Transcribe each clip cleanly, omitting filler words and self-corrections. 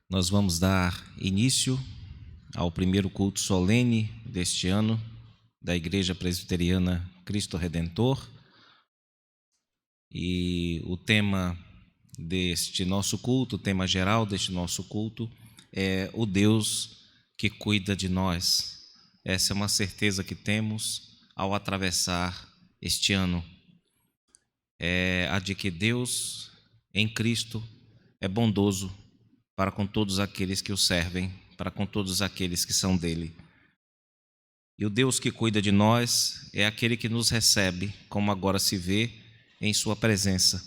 Nós vamos dar início ao primeiro culto solene deste ano da Igreja Presbiteriana Cristo Redentor. E o tema deste nosso culto, o tema geral deste nosso culto, é o Deus que cuida de nós. Essa é uma certeza que temos ao atravessar este ano. É a de que Deus, em Cristo, é bondoso para com todos aqueles que o servem, para com todos aqueles que são dele. E o Deus que cuida de nós é aquele que nos recebe, como agora se vê, em sua presença.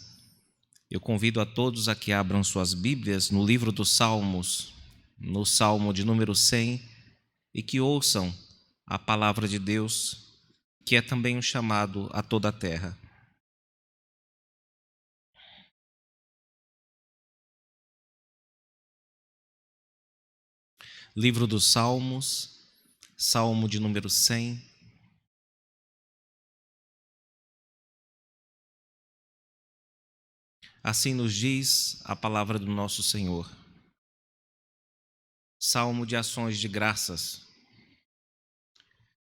Eu convido a todos a que abram suas Bíblias no livro dos Salmos, no Salmo de número 100, e que ouçam a palavra de Deus, que é também um chamado a toda a terra. Livro dos Salmos, Salmo de número 100. Assim nos diz a palavra do nosso Senhor. Salmo de ações de graças.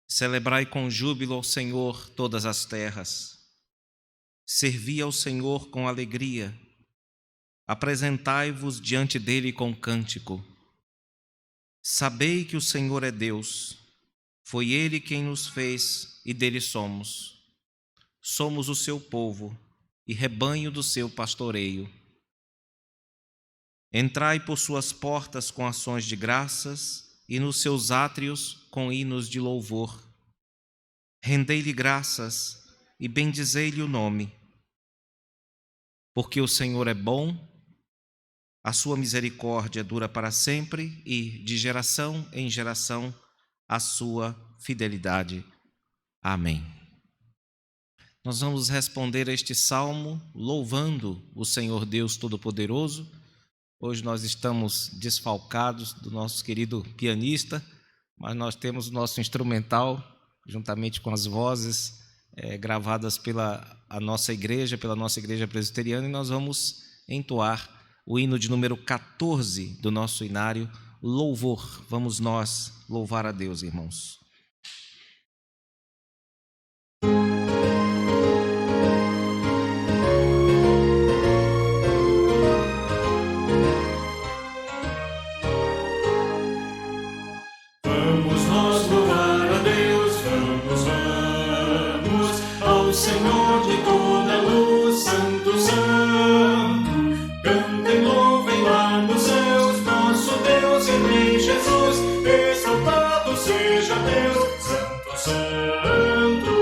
Celebrai com júbilo ao Senhor todas as terras. Servi ao Senhor com alegria. Apresentai-vos diante dele com cântico. Sabei que o Senhor é Deus. Foi ele quem nos fez e dele somos. Somos o seu povo e rebanho do seu pastoreio. Entrai por suas portas com ações de graças e nos seus átrios com hinos de louvor. Rendei-lhe graças e bendizei-lhe o nome. Porque o Senhor é bom, a sua misericórdia dura para sempre e, de geração em geração, a sua fidelidade. Amém. Nós vamos responder a este salmo louvando o Senhor Deus Todo-Poderoso. Hoje nós estamos desfalcados do nosso querido pianista, mas nós temos o nosso instrumental, juntamente com as vozes gravadas pela nossa igreja presbiteriana, e nós vamos entoar o hino de número 14 do nosso inário, Louvor. Vamos nós louvar a Deus, irmãos. Senhor de toda luz, Santo, Santo, cantem, louvem lá nos céus, nosso Deus e Rei Jesus, exaltado seja Deus, Santo, Santo,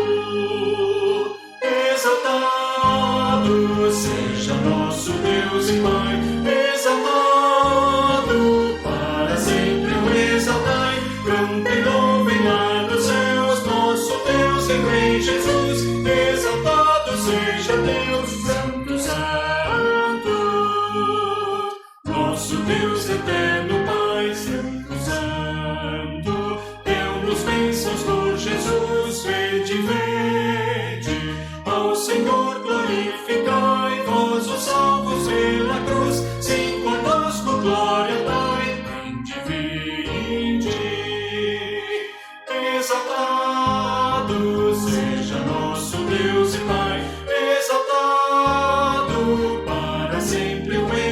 exaltado seja nosso Deus e Pai, exaltado para sempre o exaltai, cantem, louvem lá nos céus, nosso Deus e Rei Jesus. Seja Deus, Santo, Santo, nosso Deus eterno Pai, Santo, Santo, deu-nos bênçãos por Jesus, vede, vede, ao Senhor glorificai, vós os salvos pela cruz, sim, conosco glória dai, vinde, vinde, exaltado seja nosso Deus e Pai,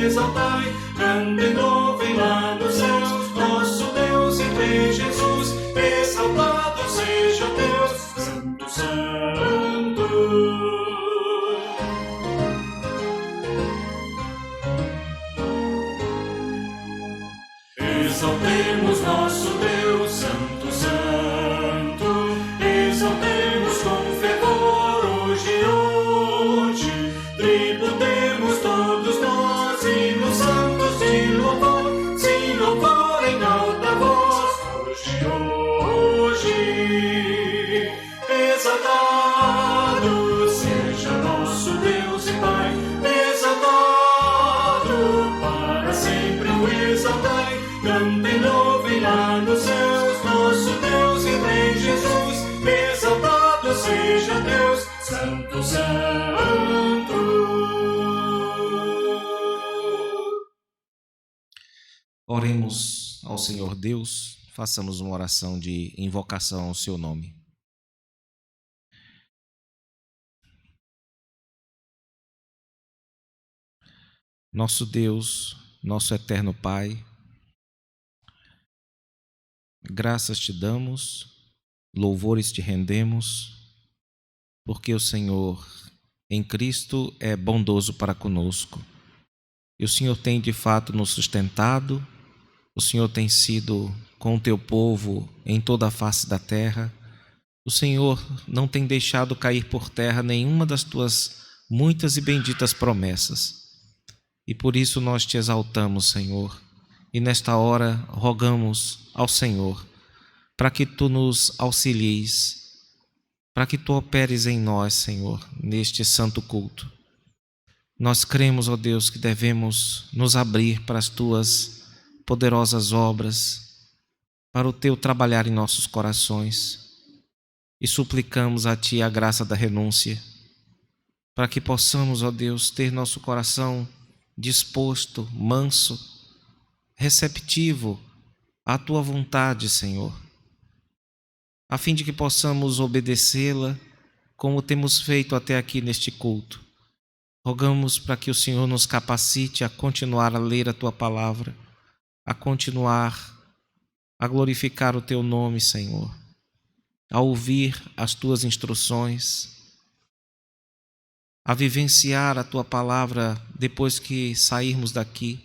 exaltai, cantem, louvem lá nos céus, nosso Deus e Rei Jesus, exaltado seja Deus, Santo, Santo. Exaltemos nosso Deus, Santo, Santo, exaltemos com fervor hoje, hoje, tributemos todos nós hinos santos de louvor, sim, louvor em alta voz, hoje, hoje, exaltado seja nosso Deus e Pai, exaltado para sempre o exaltai, cantem, louvem lá nos céus, nosso Deus e Rei Jesus, exaltado seja Deus, Santo, Santo. Oremos ao Senhor Deus, façamos uma oração de invocação ao seu nome. Nosso Deus, nosso eterno Pai, graças te damos, louvores te rendemos, porque o Senhor em Cristo é bondoso para conosco. E o Senhor tem de fato nos sustentado, o Senhor tem sido com o teu povo em toda a face da terra. O Senhor não tem deixado cair por terra nenhuma das tuas muitas e benditas promessas. E por isso nós te exaltamos, Senhor, e nesta hora rogamos ao Senhor para que tu nos auxilies, para que tu operes em nós, Senhor, neste santo culto. Nós cremos, ó Deus, que devemos nos abrir para as tuas poderosas obras, para o teu trabalhar em nossos corações, e suplicamos a ti a graça da renúncia, para que possamos, ó Deus, ter nosso coração disposto, manso, receptivo à tua vontade, Senhor, a fim de que possamos obedecê-la como temos feito até aqui neste culto. Rogamos para que o Senhor nos capacite a continuar a ler a tua palavra, a continuar a glorificar o teu nome, Senhor, a ouvir as tuas instruções, a vivenciar a tua palavra depois que sairmos daqui,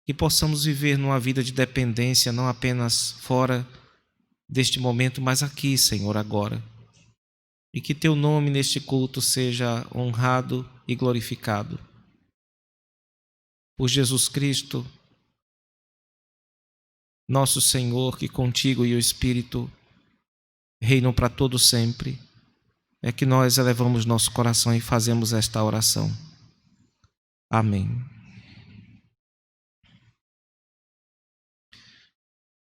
que possamos viver numa vida de dependência, não apenas fora deste momento, mas aqui, Senhor, agora. E que teu nome neste culto seja honrado e glorificado. Por Jesus Cristo, nosso Senhor, que contigo e o Espírito reinam para todo sempre, é que nós elevamos nosso coração e fazemos esta oração. Amém.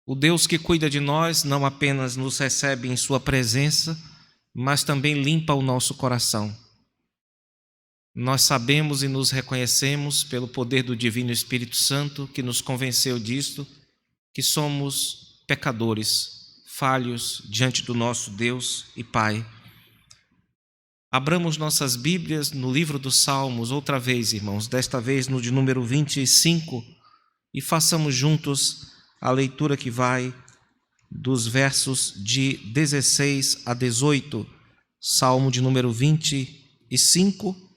O Deus que cuida de nós não apenas nos recebe em sua presença, mas também limpa o nosso coração. Nós sabemos e nos reconhecemos pelo poder do Divino Espírito Santo que nos convenceu disto, que somos pecadores, falhos diante do nosso Deus e Pai. Abramos nossas Bíblias no livro dos Salmos, outra vez, irmãos, desta vez no de número 25, e façamos juntos a leitura que vai dos versos de 16 a 18, Salmo de número 25,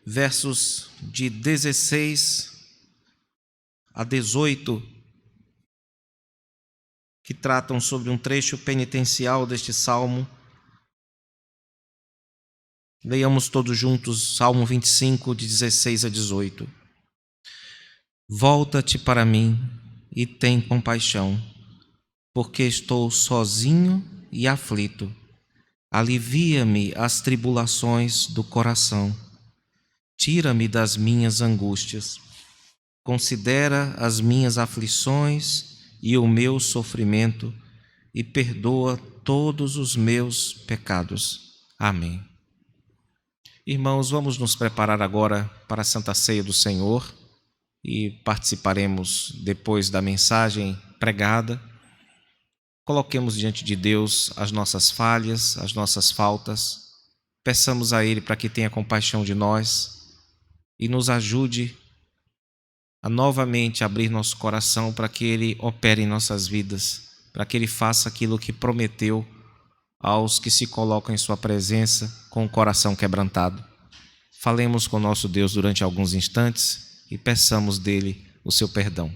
versos de 16 a 18, que tratam sobre um trecho penitencial deste salmo. Leiamos todos juntos Salmo 25, de 16 a 18. Volta-te para mim e tem compaixão, porque estou sozinho e aflito. Alivia-me as tribulações do coração. Tira-me das minhas angústias. Considera as minhas aflições e o meu sofrimento e perdoa todos os meus pecados. Amém. Irmãos, vamos nos preparar agora para a Santa Ceia do Senhor e participaremos depois da mensagem pregada. Coloquemos diante de Deus as nossas falhas, as nossas faltas. Peçamos a Ele para que tenha compaixão de nós e nos ajude a novamente abrir nosso coração para que Ele opere em nossas vidas, para que Ele faça aquilo que prometeu aos que se colocam em sua presença com o coração quebrantado. Falemos com nosso Deus durante alguns instantes e peçamos dele o seu perdão.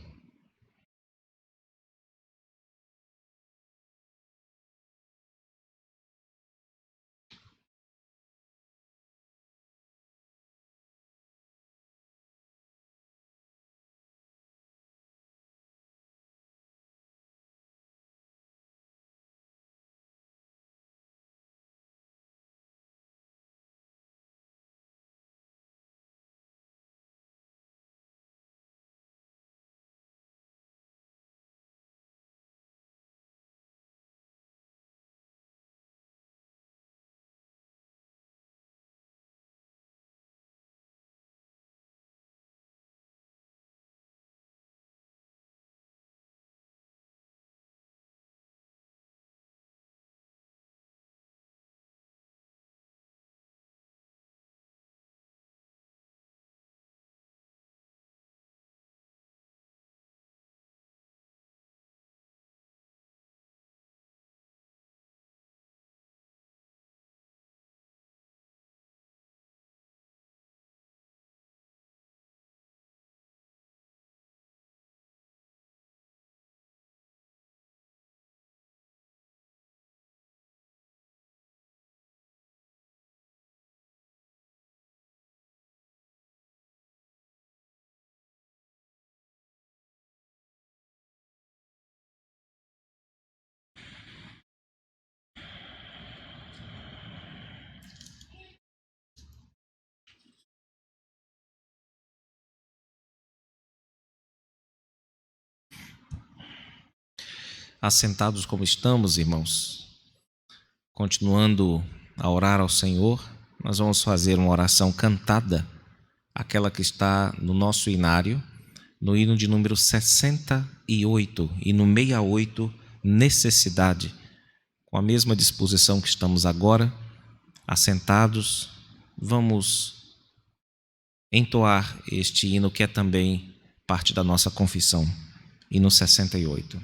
Assentados como estamos, irmãos, continuando a orar ao Senhor, nós vamos fazer uma oração cantada, aquela que está no nosso inário, no hino de número 68 e no 68, necessidade, com a mesma disposição que estamos agora, assentados, vamos entoar este hino que é também parte da nossa confissão, hino 68.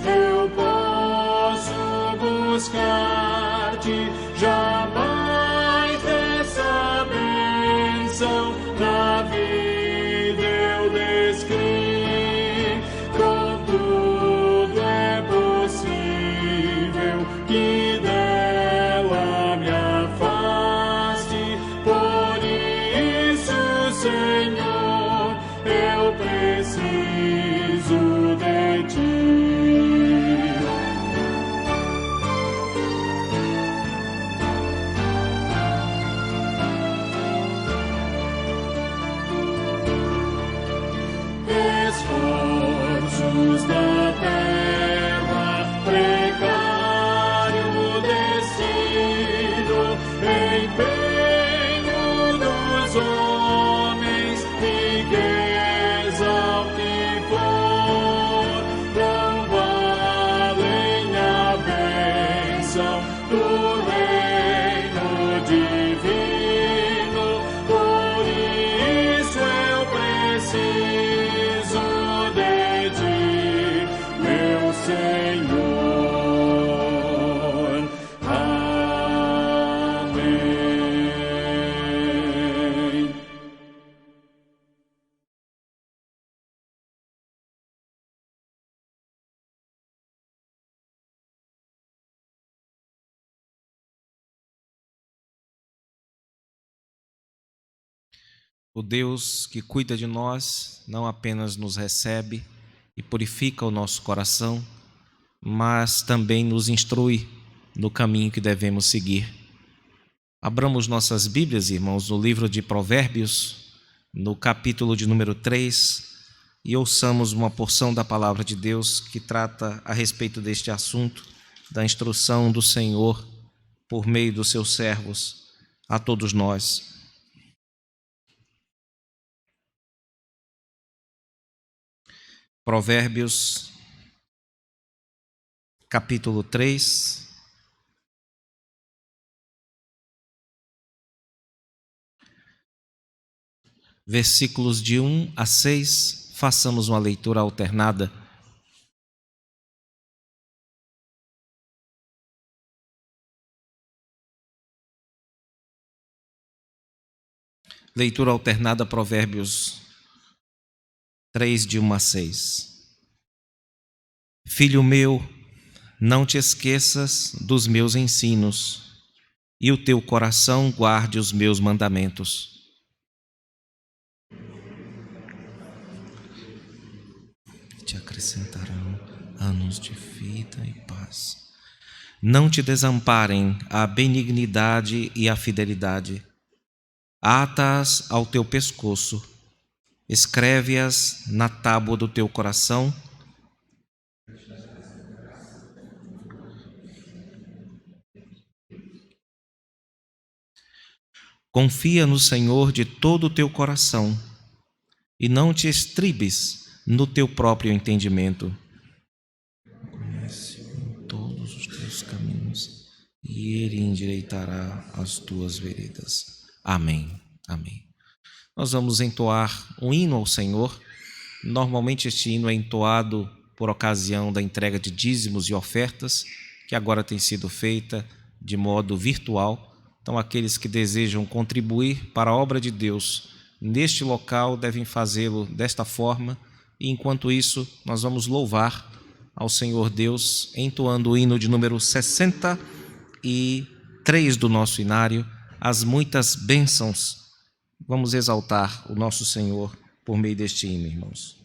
Eu posso buscar-te, jamais dessa bênção na vida eu descrevi. Contudo é possível que dela me afaste, por isso, Senhor, eu preciso de ti. Esforços da terra, precário destino, empenho dos homens, riqueza o que for, não valem a bênção do reino divino, por isso eu preciso de ti, meu Senhor. Amém. O Deus que cuida de nós não apenas nos recebe e purifica o nosso coração, mas também nos instrui no caminho que devemos seguir. Abramos nossas Bíblias, irmãos, no livro de Provérbios, no capítulo de número 3, e ouçamos uma porção da palavra de Deus que trata a respeito deste assunto, da instrução do Senhor por meio dos seus servos a todos nós. Provérbios, capítulo 3, versículos de 1 a 6, façamos uma leitura alternada. Leitura alternada, Provérbios 3, de 1 a 6. Filho meu, não te esqueças dos meus ensinos, e o teu coração guarde os meus mandamentos. Te acrescentarão anos de vida e paz. Não te desamparem a benignidade e a fidelidade. Ata-as ao teu pescoço, escreve-as na tábua do teu coração. Confia no Senhor de todo o teu coração e não te estribes no teu próprio entendimento. Conhece em todos os teus caminhos e Ele endireitará as tuas veredas. Amém. Amém. Nós vamos entoar um hino ao Senhor. Normalmente este hino é entoado por ocasião da entrega de dízimos e ofertas, que agora tem sido feita de modo virtual. Então, aqueles que desejam contribuir para a obra de Deus neste local devem fazê-lo desta forma. E, enquanto isso, nós vamos louvar ao Senhor Deus, entoando o hino de número 63 do nosso inário, As Muitas Bênçãos. Vamos exaltar o nosso Senhor por meio deste hino, irmãos.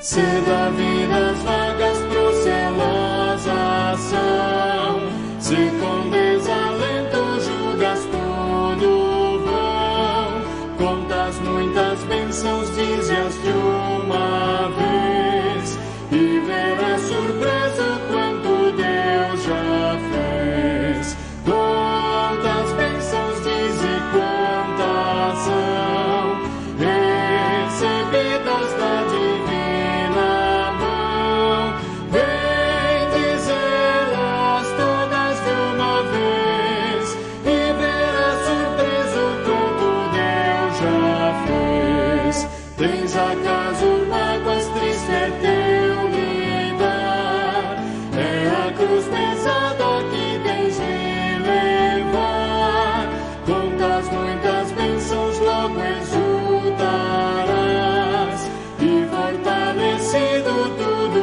Se da vida as vagas procelosas são, se com desalento julgas tudo vão, contas muitas bênçãos, dize-as de uma vez, e verás surpresa quanto Deus já fez. Quantas bênçãos diz e quantas são, recebidas da divina mão, vem dizê-las todas de uma vez, e verás surpresa o quanto Deus já fez. Tens acaso mágoas, triste é teu lidar, é a cruz pesada que tens de levar, contas muitas bênçãos, logo exultarás, e fortalecido tudo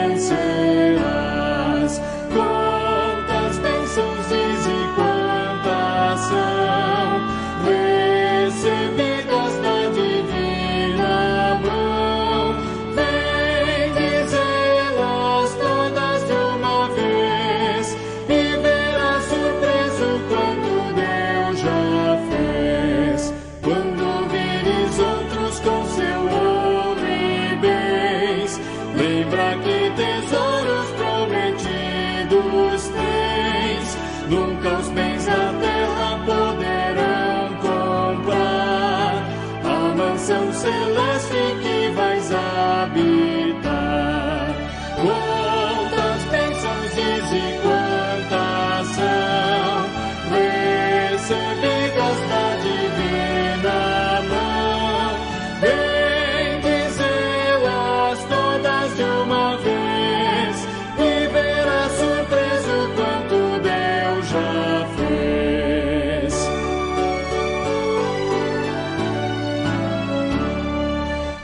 vencerás. Quantas bênçãos diz e quantas são, recebidas da divina mão, vem dizê-las todas de uma vez, e verás surpreso o quanto Deus já fez. Quando vires outros com seu ouro e bens, lembra que tesouros prometidos tens. Nunca os bens da terra poderão comprar a mansão celeste que vais habitar. Quantas bênçãos diz e quantas são, recebidas da divina mão, vem dizê-las todas de uma vez, e verás surpreso o quanto Deus já fez.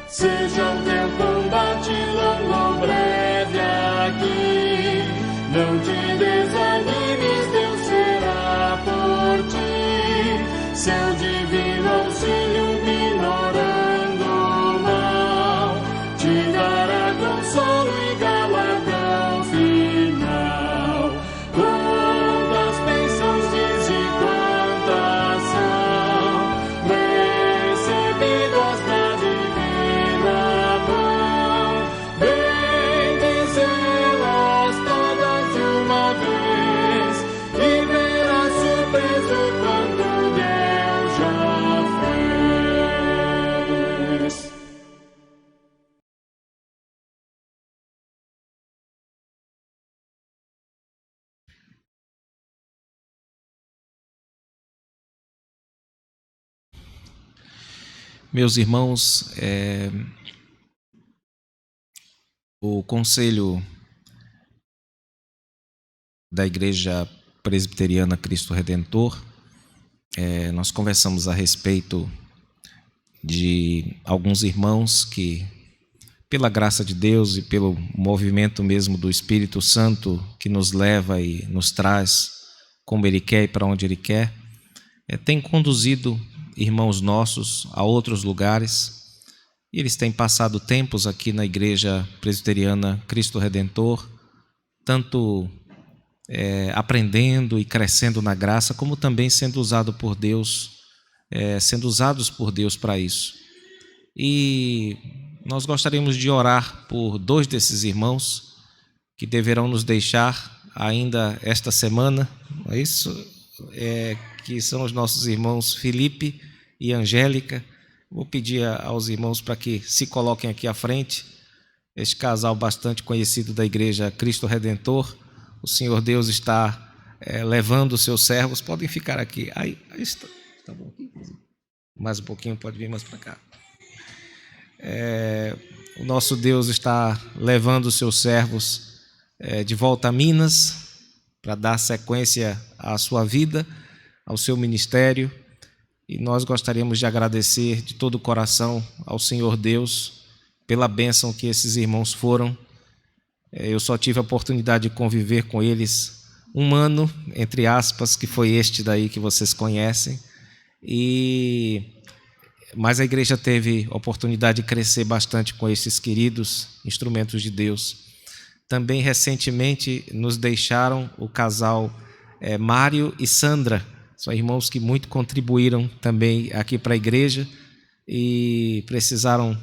Seja o teu combate longo ou breve aqui, não te desanimes, Deus será por ti. Seu divino auxílio minorando o mal, te dará consolo e galardão final. Quantas bênçãos diz e quantas são, recebidas da divina mão, Meus irmãos, o Conselho da Igreja Presbiteriana Cristo Redentor, nós conversamos a respeito de alguns irmãos que, pela graça de Deus e pelo movimento mesmo do Espírito Santo que nos leva e nos traz como Ele quer e para onde Ele quer, tem conduzido irmãos nossos a outros lugares. E eles têm passado tempos aqui na Igreja Presbiteriana Cristo Redentor, tanto aprendendo e crescendo na graça, como também sendo usados por Deus para isso. E nós gostaríamos de orar por 2 desses irmãos que deverão nos deixar ainda esta semana, não é isso? Que são os nossos irmãos Felipe e Angélica. Vou pedir aos irmãos para que se coloquem aqui à frente. Este casal bastante conhecido da Igreja Cristo Redentor. O Senhor Deus está levando os seus servos. Podem ficar aqui. Aí está. Tá bom aqui? Mais um pouquinho, pode vir mais para cá. O nosso Deus está levando os seus servos de volta a Minas para dar sequência à sua vida, ao seu ministério. E nós gostaríamos de agradecer de todo o coração ao Senhor Deus pela bênção que esses irmãos foram. Eu só tive a oportunidade de conviver com eles 1 ano, entre aspas, que foi este daí que vocês conhecem. Mas a igreja teve a oportunidade de crescer bastante com esses queridos instrumentos de Deus. Também recentemente nos deixaram o casal Mário e Sandra. São irmãos que muito contribuíram também aqui para a igreja e precisaram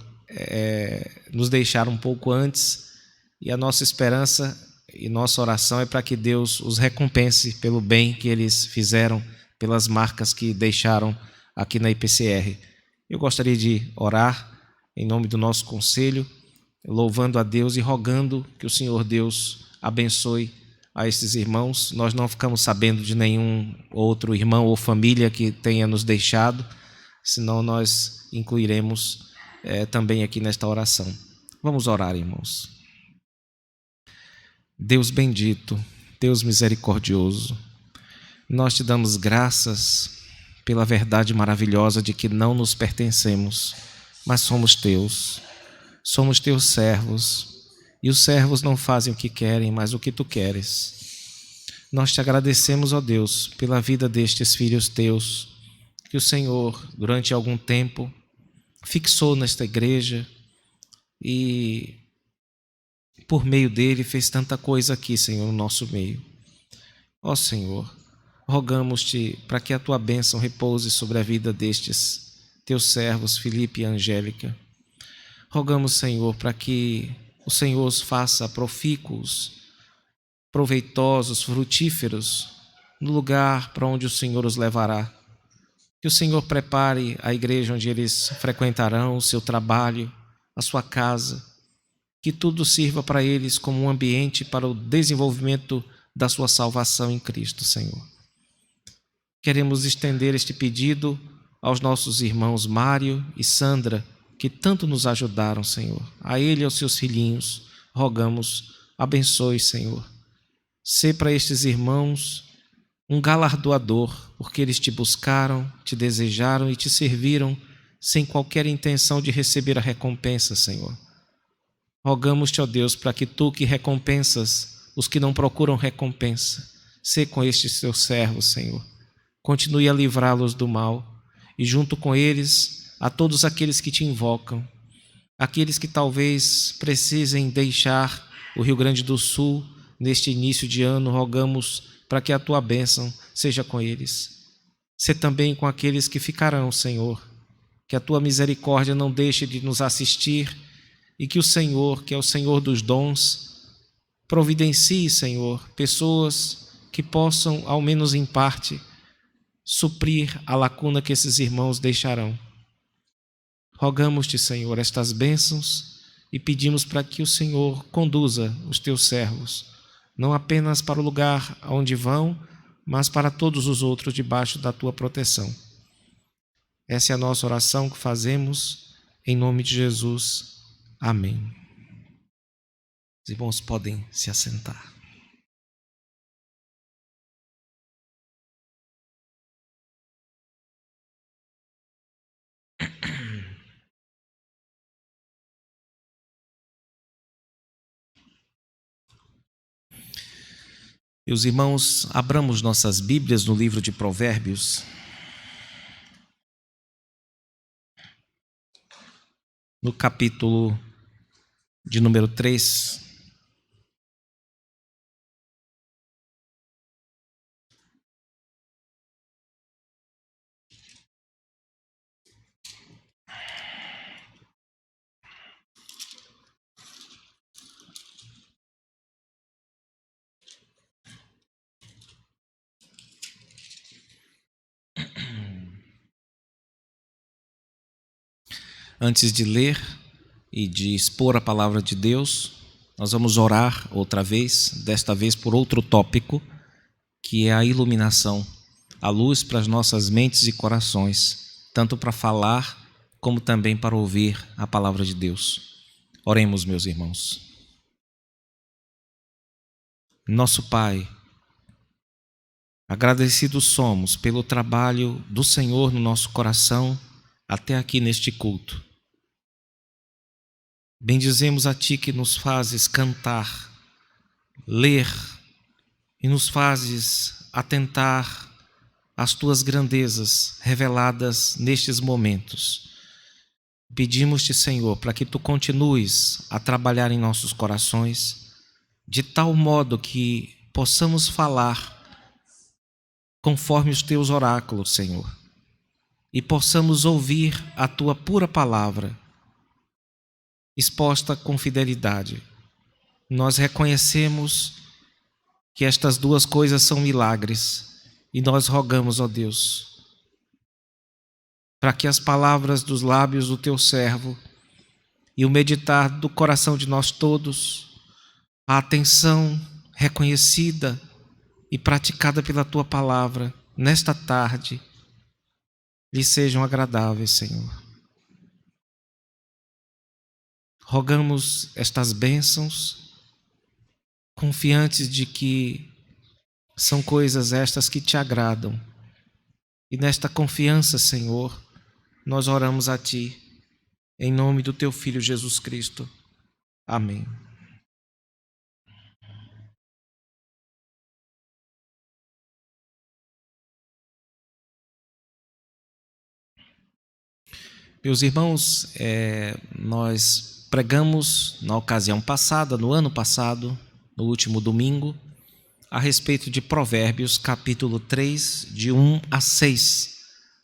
nos deixar um pouco antes. E a nossa esperança e nossa oração é para que Deus os recompense pelo bem que eles fizeram, pelas marcas que deixaram aqui na IPCR. Eu gostaria de orar em nome do nosso conselho, louvando a Deus e rogando que o Senhor Deus abençoe a esses irmãos. Nós não ficamos sabendo de nenhum outro irmão ou família que tenha nos deixado, senão nós incluiremos também aqui nesta oração. Vamos orar, irmãos. Deus bendito, Deus misericordioso, nós te damos graças pela verdade maravilhosa de que não nos pertencemos, mas somos teus servos, e os servos não fazem o que querem, mas o que tu queres. Nós te agradecemos, ó Deus, pela vida destes filhos teus, que o Senhor, durante algum tempo, fixou nesta igreja e, por meio dele, fez tanta coisa aqui, Senhor, no nosso meio. Ó Senhor, rogamos-te para que a tua bênção repouse sobre a vida destes teus servos, Felipe e Angélica. Rogamos, Senhor, para que o Senhor os faça profícuos, proveitosos, frutíferos, no lugar para onde o Senhor os levará. Que o Senhor prepare a igreja onde eles frequentarão, o seu trabalho, a sua casa, que tudo sirva para eles como um ambiente para o desenvolvimento da sua salvação em Cristo, Senhor. Queremos estender este pedido aos nossos irmãos Mário e Sandra, que tanto nos ajudaram, Senhor. A ele e aos seus filhinhos, rogamos, abençoe, Senhor. Sê para estes irmãos um galardoador, porque eles te buscaram, te desejaram e te serviram sem qualquer intenção de receber a recompensa, Senhor. Rogamos-te, ó Deus, para que tu que recompensas os que não procuram recompensa, sê com estes teus servos, Senhor. Continue a livrá-los do mal e junto com eles a todos aqueles que te invocam, aqueles que talvez precisem deixar o Rio Grande do Sul neste início de ano, rogamos para que a tua bênção seja com eles. Sê também com aqueles que ficarão, Senhor, que a tua misericórdia não deixe de nos assistir e que o Senhor, que é o Senhor dos dons, providencie, Senhor, pessoas que possam, ao menos em parte, suprir a lacuna que esses irmãos deixarão. Rogamos-te, Senhor, estas bênçãos e pedimos para que o Senhor conduza os teus servos, não apenas para o lugar onde vão, mas para todos os outros debaixo da tua proteção. Essa é a nossa oração que fazemos em nome de Jesus. Amém. Os irmãos podem se assentar. Meus irmãos, abramos nossas Bíblias no livro de Provérbios, no capítulo de número 3. Antes de ler e de expor a palavra de Deus, nós vamos orar outra vez, desta vez por outro tópico, que é a iluminação, a luz para as nossas mentes e corações, tanto para falar como também para ouvir a palavra de Deus. Oremos, meus irmãos. Nosso Pai, agradecidos somos pelo trabalho do Senhor no nosso coração até aqui neste culto. Bendizemos a Ti que nos fazes cantar, ler e nos fazes atentar às Tuas grandezas reveladas nestes momentos. Pedimos-te, Senhor, para que Tu continues a trabalhar em nossos corações, de tal modo que possamos falar conforme os Teus oráculos, Senhor, e possamos ouvir a Tua pura palavra, exposta com fidelidade. Nós reconhecemos que estas duas coisas são milagres e nós rogamos, ó Deus, para que as palavras dos lábios do Teu servo e o meditar do coração de nós todos, a atenção reconhecida e praticada pela Tua palavra nesta tarde, lhe sejam agradáveis, Senhor. Rogamos estas bênçãos, confiantes de que são coisas estas que Te agradam. E nesta confiança, Senhor, nós oramos a Ti, em nome do Teu Filho Jesus Cristo. Amém. Meus irmãos, nós pregamos na ocasião passada, no ano passado, no último domingo, a respeito de Provérbios, capítulo 3, de 1 a 6.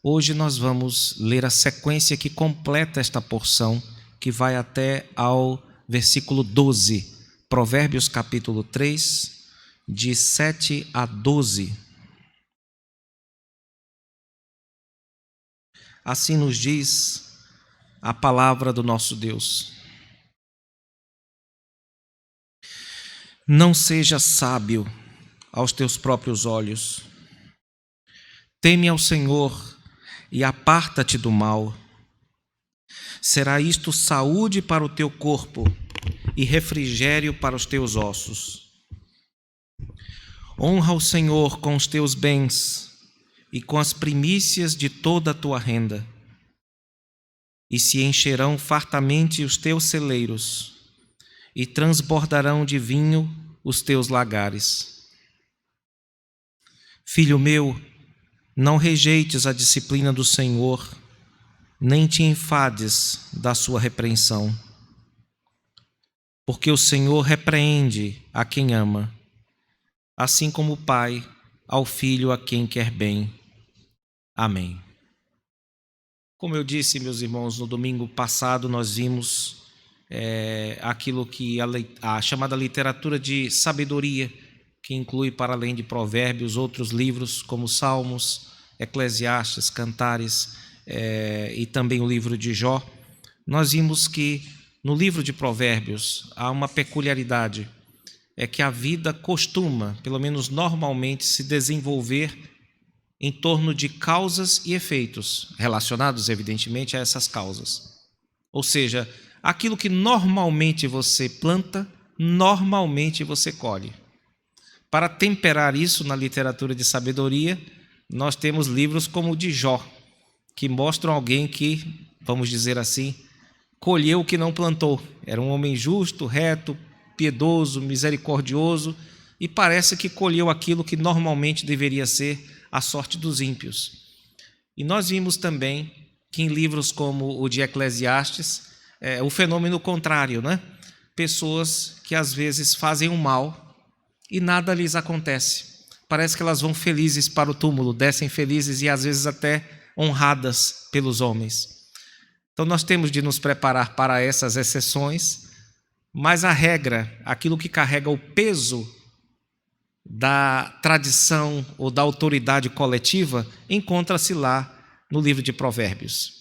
Hoje nós vamos ler a sequência que completa esta porção, que vai até ao versículo 12. Provérbios, capítulo 3, de 7 a 12. Assim nos diz a palavra do nosso Deus. Não seja sábio aos teus próprios olhos. Teme ao Senhor e aparta-te do mal. Será isto saúde para o teu corpo e refrigério para os teus ossos. Honra o Senhor com os teus bens e com as primícias de toda a tua renda, e se encherão fartamente os teus celeiros, e transbordarão de vinho os teus lagares. Filho meu, não rejeites a disciplina do Senhor, nem te enfades da sua repreensão. Porque o Senhor repreende a quem ama, assim como o Pai ao Filho a quem quer bem. Amém. Como eu disse, meus irmãos, no domingo passado nós vimos aquilo que a chamada literatura de sabedoria, que inclui, para além de Provérbios, outros livros como Salmos, Eclesiastes, Cantares e também o livro de Jó. Nós vimos que no livro de Provérbios há uma peculiaridade, é que a vida costuma, pelo menos normalmente, se desenvolver em torno de causas e efeitos, relacionados, evidentemente, a essas causas. Ou seja, aquilo que normalmente você planta, normalmente você colhe. Para temperar isso na literatura de sabedoria, nós temos livros como o de Jó, que mostram alguém que, vamos dizer assim, colheu o que não plantou. Era um homem justo, reto, piedoso, misericordioso, e parece que colheu aquilo que normalmente deveria ser a sorte dos ímpios. E nós vimos também que em livros como o de Eclesiastes, o fenômeno contrário, né? Pessoas que às vezes fazem o mal e nada lhes acontece. Parece que elas vão felizes para o túmulo, descem felizes e às vezes até honradas pelos homens. Então nós temos de nos preparar para essas exceções, mas a regra, aquilo que carrega o peso da tradição ou da autoridade coletiva, encontra-se lá no livro de Provérbios.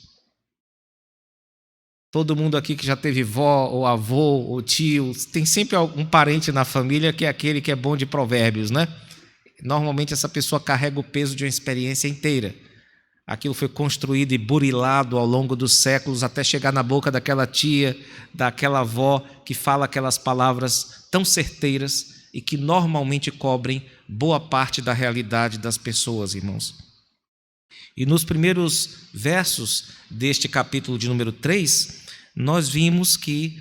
Todo mundo aqui que já teve vó, ou avô, ou tio, tem sempre algum parente na família que é aquele que é bom de provérbios, né? Normalmente essa pessoa carrega o peso de uma experiência inteira. Aquilo foi construído e burilado ao longo dos séculos até chegar na boca daquela tia, daquela avó que fala aquelas palavras tão certeiras e que normalmente cobrem boa parte da realidade das pessoas, irmãos. E nos primeiros versos deste capítulo de número 3, nós vimos que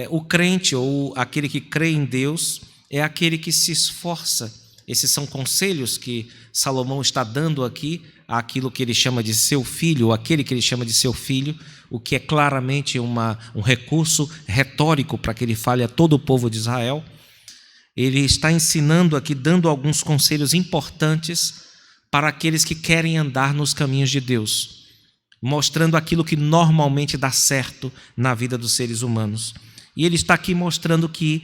o crente ou aquele que crê em Deus é aquele que se esforça. Esses são conselhos que Salomão está dando aqui àquilo que ele chama de seu filho, ou aquele que ele chama de seu filho, o que é claramente um recurso retórico para que ele fale a todo o povo de Israel. Ele está ensinando aqui, dando alguns conselhos importantes para aqueles que querem andar nos caminhos de Deus, mostrando aquilo que normalmente dá certo na vida dos seres humanos. E ele está aqui mostrando que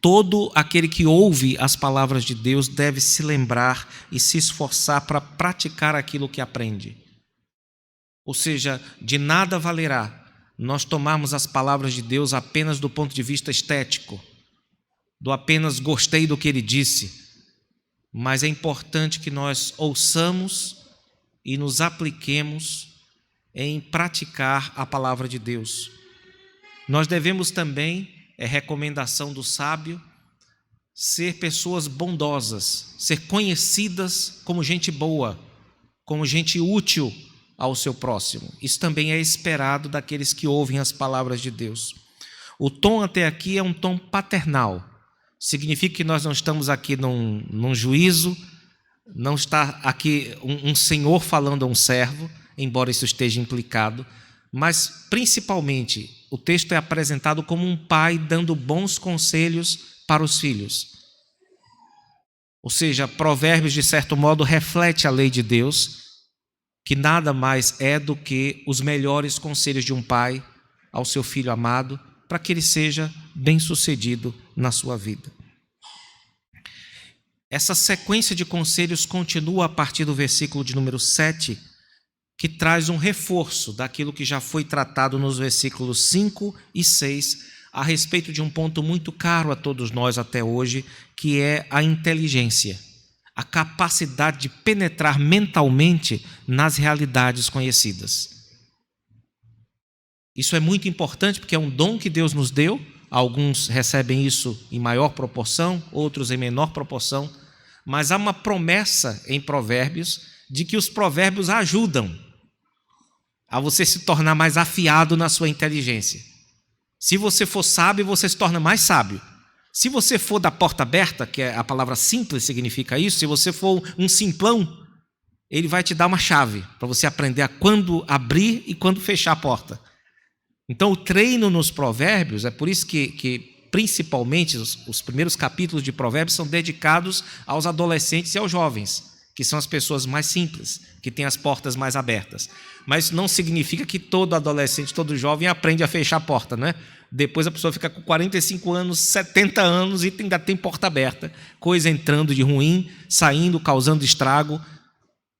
todo aquele que ouve as palavras de Deus deve se lembrar e se esforçar para praticar aquilo que aprende. Ou seja, de nada valerá nós tomarmos as palavras de Deus apenas do ponto de vista estético, do apenas gostei do que ele disse, mas é importante que nós ouçamos e nos apliquemos em praticar a palavra de Deus. Nós devemos também, recomendação do sábio, ser pessoas bondosas, ser conhecidas como gente boa, como gente útil ao seu próximo. Isso também é esperado daqueles que ouvem as palavras de Deus. O tom até aqui é um tom paternal. Significa que nós não estamos aqui num juízo, não está aqui um senhor falando a um servo, embora isso esteja implicado, mas principalmente o texto é apresentado como um pai dando bons conselhos para os filhos. Ou seja, Provérbios, de certo modo, reflete a lei de Deus, que nada mais é do que os melhores conselhos de um pai ao seu filho amado, para que ele seja bem-sucedido na sua vida. Essa sequência de conselhos continua a partir do versículo de número 7, que traz um reforço daquilo que já foi tratado nos versículos 5 e 6, a respeito de um ponto muito caro a todos nós até hoje, que é a inteligência, a capacidade de penetrar mentalmente nas realidades conhecidas. Isso é muito importante porque é um dom que Deus nos deu. Alguns recebem isso em maior proporção, outros em menor proporção, mas há uma promessa em Provérbios de que os provérbios ajudam a você se tornar mais afiado na sua inteligência. Se você for sábio, você se torna mais sábio. Se você for da porta aberta, que é a palavra simples significa isso, se você for um simplão, ele vai te dar uma chave para você aprender a quando abrir e quando fechar a porta. Então o treino nos provérbios, é por isso que principalmente os primeiros capítulos de provérbios são dedicados aos adolescentes e aos jovens, que são as pessoas mais simples, que têm as portas mais abertas. Mas não significa que todo adolescente, todo jovem aprende a fechar a porta, né? Depois a pessoa fica com 45 anos, 70 anos e ainda tem porta aberta, coisa entrando de ruim, saindo, causando estrago,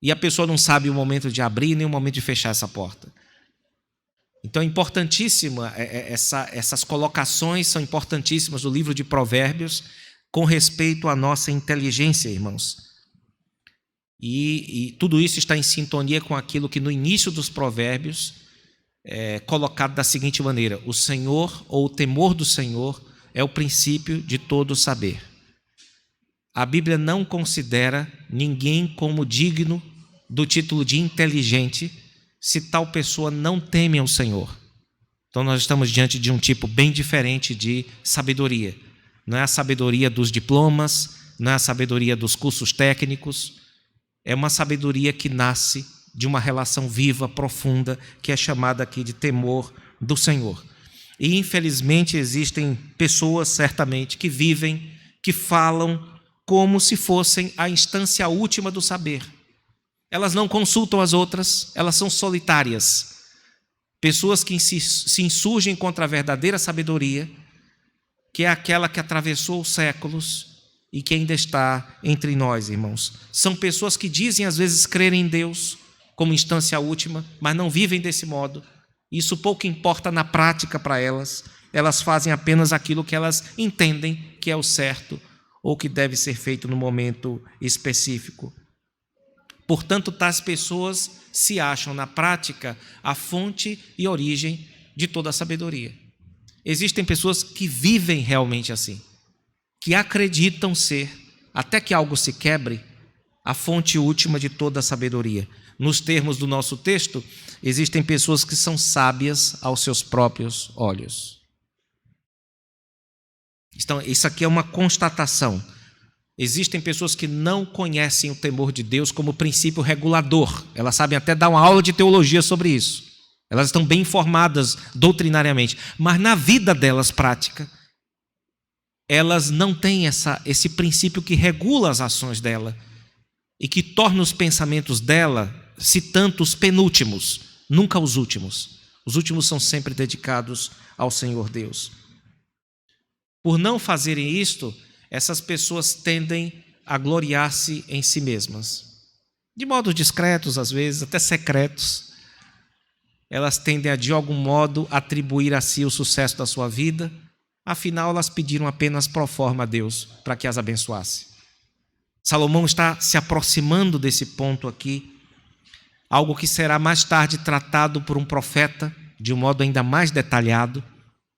e a pessoa não sabe o momento de abrir nem o momento de fechar essa porta. Então é importantíssima, essas colocações são importantíssimas do livro de Provérbios com respeito à nossa inteligência, irmãos. E tudo isso está em sintonia com aquilo que no início dos Provérbios é colocado da seguinte maneira: o Senhor, ou o temor do Senhor, é o princípio de todo saber. A Bíblia não considera ninguém como digno do título de inteligente se tal pessoa não teme ao Senhor. Então nós estamos diante de um tipo bem diferente de sabedoria. Não é a sabedoria dos diplomas, não é a sabedoria dos cursos técnicos, é uma sabedoria que nasce de uma relação viva, profunda, que é chamada aqui de temor do Senhor. E infelizmente existem pessoas, certamente, que vivem, que falam como se fossem a instância última do saber. Elas não consultam as outras, elas são solitárias. Pessoas que se insurgem contra a verdadeira sabedoria, que é aquela que atravessou os séculos e que ainda está entre nós, irmãos. São pessoas que dizem às vezes crer em Deus como instância última, mas não vivem desse modo. Isso pouco importa na prática para elas. Elas fazem apenas aquilo que elas entendem que é o certo ou que deve ser feito no momento específico. Portanto, tais pessoas se acham na prática a fonte e origem de toda a sabedoria. Existem pessoas que vivem realmente assim, que acreditam ser, até que algo se quebre, a fonte última de toda a sabedoria. Nos termos do nosso texto, existem pessoas que são sábias aos seus próprios olhos. Então, isso aqui é uma constatação. Existem pessoas que não conhecem o temor de Deus como princípio regulador. Elas sabem até dar uma aula de teologia sobre isso. Elas estão bem informadas doutrinariamente. Mas na vida delas prática, elas não têm esse princípio que regula as ações dela e que torna os pensamentos dela, se tanto os penúltimos, nunca os últimos. Os últimos são sempre dedicados ao Senhor Deus. Por não fazerem isto, essas pessoas tendem a gloriar-se em si mesmas. De modo discretos, às vezes, até secretos. Elas tendem a, de algum modo, atribuir a si o sucesso da sua vida. Afinal, elas pediram apenas pro forma a Deus para que as abençoasse. Salomão está se aproximando desse ponto aqui, algo que será mais tarde tratado por um profeta, de um modo ainda mais detalhado,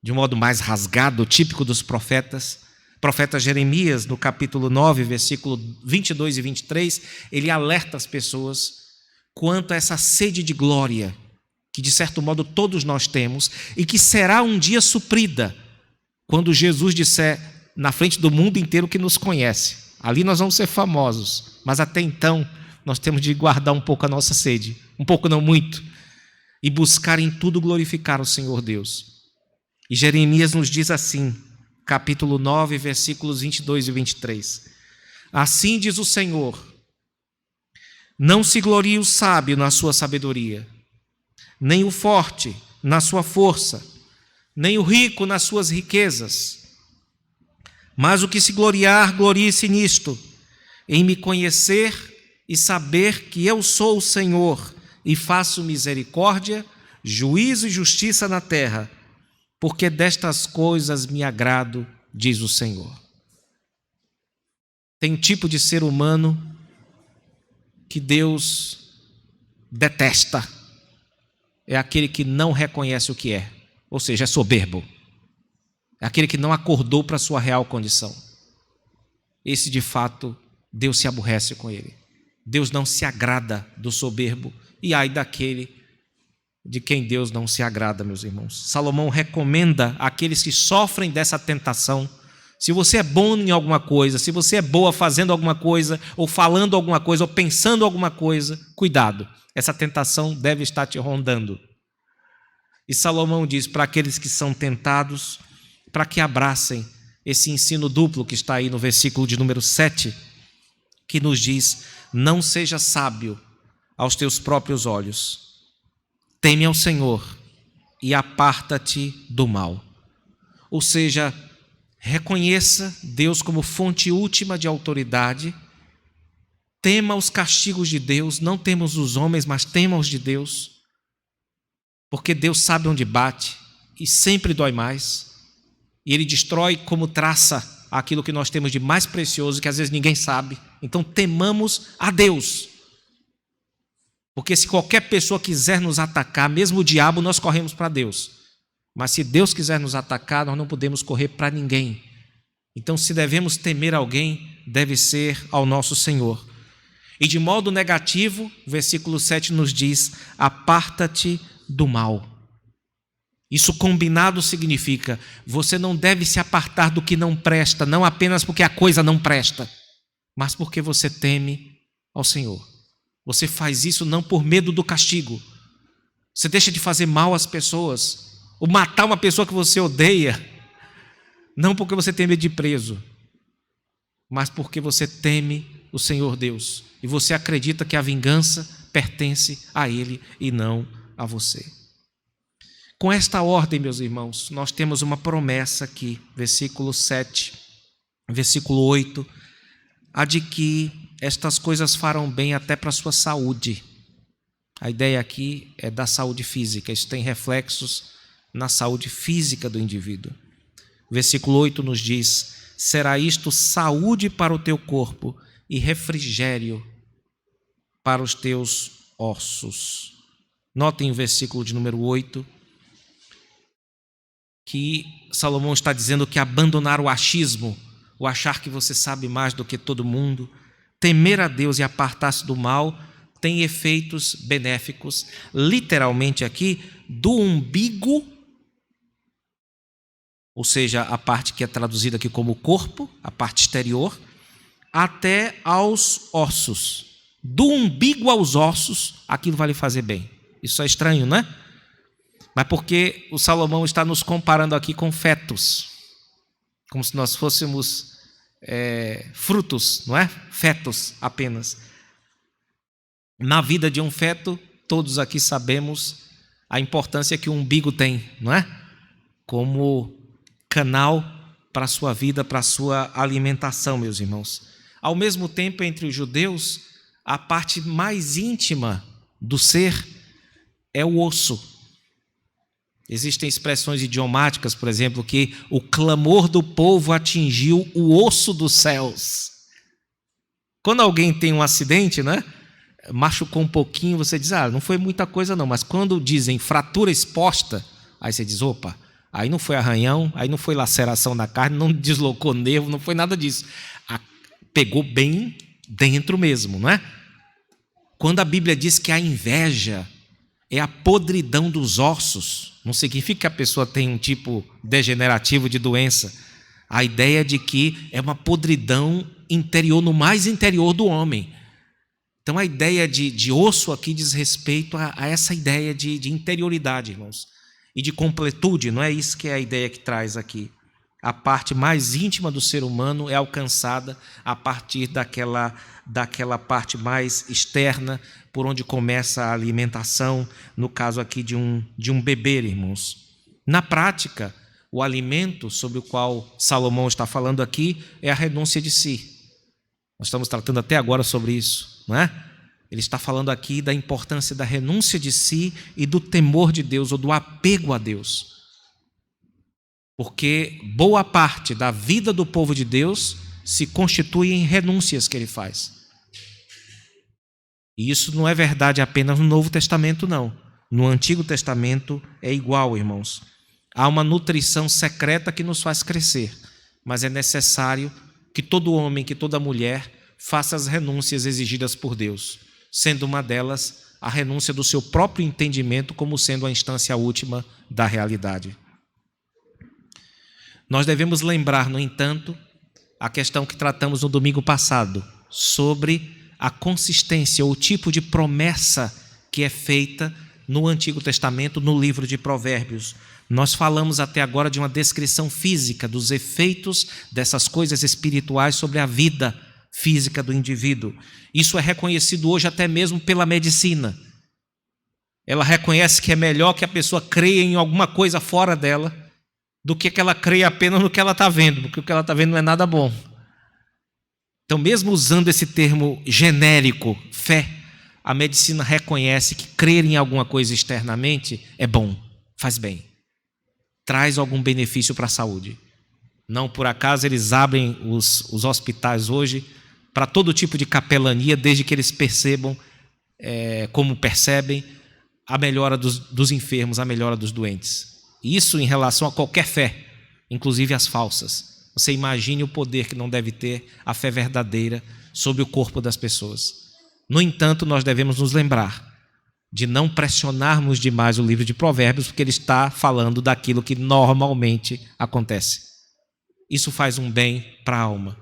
de um modo mais rasgado, típico dos profetas. O profeta Jeremias, no capítulo 9, versículo 22 e 23, ele alerta as pessoas quanto a essa sede de glória, que de certo modo todos nós temos, e que será um dia suprida, quando Jesus disser na frente do mundo inteiro que nos conhece. Ali nós vamos ser famosos, mas até então nós temos de guardar um pouco a nossa sede, um pouco não muito, e buscar em tudo glorificar o Senhor Deus. E Jeremias nos diz assim, capítulo 9, versículos 22 e 23. Assim diz o Senhor: não se glorie o sábio na sua sabedoria, nem o forte na sua força, nem o rico nas suas riquezas. Mas o que se gloriar, glorie-se nisto, em me conhecer e saber que eu sou o Senhor, e faço misericórdia, juízo e justiça na terra, porque destas coisas me agrado, diz o Senhor. Tem um tipo de ser humano que Deus detesta. É aquele que não reconhece o que é, ou seja, é soberbo. É aquele que não acordou para a sua real condição. Esse, de fato, Deus se aborrece com ele. Deus não se agrada do soberbo, e ai daquele de quem Deus não se agrada, meus irmãos. Salomão recomenda àqueles que sofrem dessa tentação: se você é bom em alguma coisa, se você é boa fazendo alguma coisa, ou falando alguma coisa, ou pensando alguma coisa, cuidado, essa tentação deve estar te rondando. E Salomão diz para aqueles que são tentados, para que abracem esse ensino duplo que está aí no versículo de número 7, que nos diz: não seja sábio aos teus próprios olhos, teme ao Senhor e aparta-te do mal. Ou seja, reconheça Deus como fonte última de autoridade, tema os castigos de Deus, não tema os dos homens, mas tema os de Deus, porque Deus sabe onde bate e sempre dói mais, e Ele destrói como traça aquilo que nós temos de mais precioso, que às vezes ninguém sabe. Então temamos a Deus, Porque se qualquer pessoa quiser nos atacar, mesmo o diabo, nós corremos para Deus. Mas se Deus quiser nos atacar, nós não podemos correr para ninguém. Então, se devemos temer alguém, deve ser ao nosso Senhor. E de modo negativo, o versículo 7 nos diz: aparta-te do mal. Isso combinado significa, você não deve se apartar do que não presta, não apenas porque a coisa não presta, mas porque você teme ao Senhor. Você faz isso não por medo do castigo. Você deixa de fazer mal às pessoas, ou matar uma pessoa que você odeia, não porque você tem medo de ir preso, mas porque você teme o Senhor Deus. E você acredita que a vingança pertence a Ele e não a você. Com esta ordem, meus irmãos, nós temos uma promessa aqui, versículo 7, versículo 8, a de que estas coisas farão bem até para a sua saúde. A ideia aqui é da saúde física, isso tem reflexos na saúde física do indivíduo. Versículo 8 nos diz: será isto saúde para o teu corpo e refrigério para os teus ossos. Notem o versículo de número 8, que Salomão está dizendo que abandonar o achismo, o achar que você sabe mais do que todo mundo, temer a Deus e apartar-se do mal, tem efeitos benéficos, literalmente aqui, do umbigo, ou seja, a parte que é traduzida aqui como corpo, a parte exterior, até aos ossos. Do umbigo aos ossos, aquilo vai lhe fazer bem. Isso é estranho, não é? Mas porque o Salomão está nos comparando aqui com fetos, como se nós fôssemos frutos, não é? Fetos apenas. Na vida de um feto, todos aqui sabemos a importância que o umbigo tem, não é? Como canal para a sua vida, para a sua alimentação, meus irmãos. Ao mesmo tempo, entre os judeus, a parte mais íntima do ser é o osso. Existem expressões idiomáticas, por exemplo, que o clamor do povo atingiu o osso dos céus. Quando alguém tem um acidente, né, machucou um pouquinho, você diz, não foi muita coisa não, mas quando dizem fratura exposta, aí você diz, opa, aí não foi arranhão, aí não foi laceração da carne, não deslocou nervo, não foi nada disso. Pegou bem dentro mesmo, não é? Quando a Bíblia diz que a inveja é a podridão dos ossos, não significa que a pessoa tem um tipo degenerativo de doença. A ideia de que é uma podridão interior, no mais interior do homem. Então a ideia de osso aqui diz respeito a essa ideia de interioridade, irmãos, e de completude, não é isso que é a ideia que traz aqui. A parte mais íntima do ser humano é alcançada a partir daquela parte mais externa, por onde começa a alimentação, no caso aqui de um beber, irmãos. Na prática, o alimento sobre o qual Salomão está falando aqui é a renúncia de si. Nós estamos tratando até agora sobre isso, não é? Ele está falando aqui da importância da renúncia de si e do temor de Deus, ou do apego a Deus. Porque boa parte da vida do povo de Deus se constitui em renúncias que ele faz. E isso não é verdade apenas no Novo Testamento, não. No Antigo Testamento é igual, irmãos. Há uma nutrição secreta que nos faz crescer, mas é necessário que todo homem, que toda mulher faça as renúncias exigidas por Deus, sendo uma delas a renúncia do seu próprio entendimento como sendo a instância última da realidade. Nós devemos lembrar, no entanto, a questão que tratamos no domingo passado, sobre a consistência ou o tipo de promessa que é feita no Antigo Testamento, no livro de Provérbios. Nós falamos até agora de uma descrição física dos efeitos dessas coisas espirituais sobre a vida física do indivíduo. Isso é reconhecido hoje até mesmo pela medicina. Ela reconhece que é melhor que a pessoa creia em alguma coisa fora dela do que ela creia apenas no que ela está vendo, porque o que ela está vendo não é nada bom. Então, mesmo usando esse termo genérico, fé, a medicina reconhece que crer em alguma coisa externamente é bom, faz bem, traz algum benefício para a saúde. Não por acaso eles abrem os hospitais hoje para todo tipo de capelania, desde que eles percebam como percebem, a melhora dos enfermos, a melhora dos doentes. Isso em relação a qualquer fé, inclusive as falsas. Você imagine o poder que não deve ter a fé verdadeira sobre o corpo das pessoas. No entanto, nós devemos nos lembrar de não pressionarmos demais o livro de Provérbios, porque ele está falando daquilo que normalmente acontece. Isso faz um bem para a alma,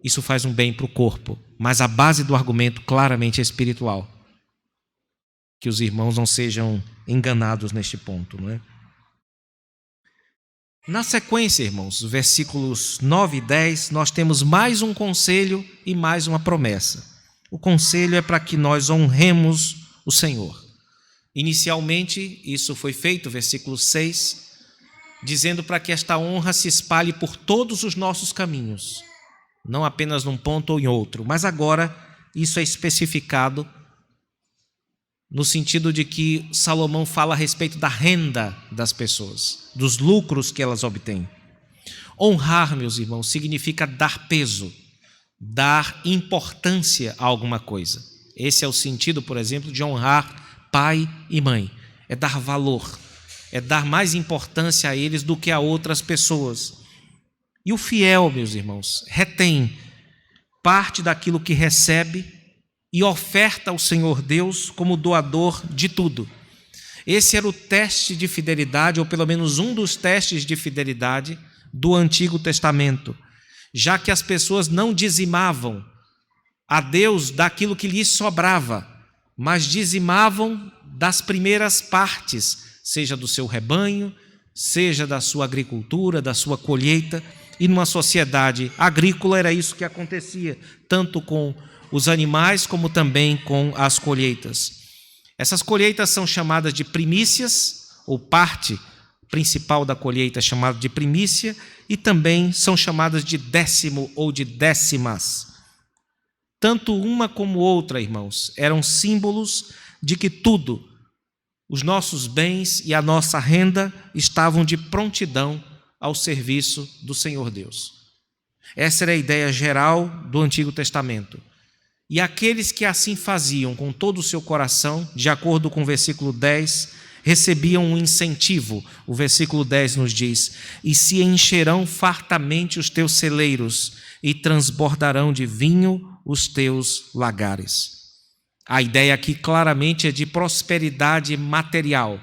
isso faz um bem para o corpo, mas a base do argumento claramente é espiritual. Que os irmãos não sejam enganados neste ponto, não é? Na sequência, irmãos, versículos 9 e 10, nós temos mais um conselho e mais uma promessa. O conselho é para que nós honremos o Senhor. Inicialmente, isso foi feito, versículo 6, dizendo para que esta honra se espalhe por todos os nossos caminhos, não apenas num ponto ou em outro, mas agora isso é especificado no sentido de que Salomão fala a respeito da renda das pessoas, dos lucros que elas obtêm. Honrar, meus irmãos, significa dar peso, dar importância a alguma coisa. Esse é o sentido, por exemplo, de honrar pai e mãe. É dar valor, é dar mais importância a eles do que a outras pessoas. E o fiel, meus irmãos, retém parte daquilo que recebe e oferta ao Senhor Deus como doador de tudo. Esse era o teste de fidelidade, ou pelo menos um dos testes de fidelidade do Antigo Testamento, já que as pessoas não dizimavam a Deus daquilo que lhes sobrava, mas dizimavam das primeiras partes, seja do seu rebanho, seja da sua agricultura, da sua colheita. E numa sociedade agrícola era isso que acontecia, tanto com os animais como também com as colheitas. Essas colheitas são chamadas de primícias, ou parte principal da colheita é chamada de primícia, e também são chamadas de décimo ou de décimas. Tanto uma como outra, irmãos, eram símbolos de que tudo, os nossos bens e a nossa renda, estavam de prontidão ao serviço do Senhor Deus. Essa era a ideia geral do Antigo Testamento. E aqueles que assim faziam com todo o seu coração, de acordo com o versículo 10, recebiam um incentivo. O versículo 10 nos diz: e se encherão fartamente os teus celeiros, e transbordarão de vinho os teus lagares. A ideia aqui claramente é de prosperidade material.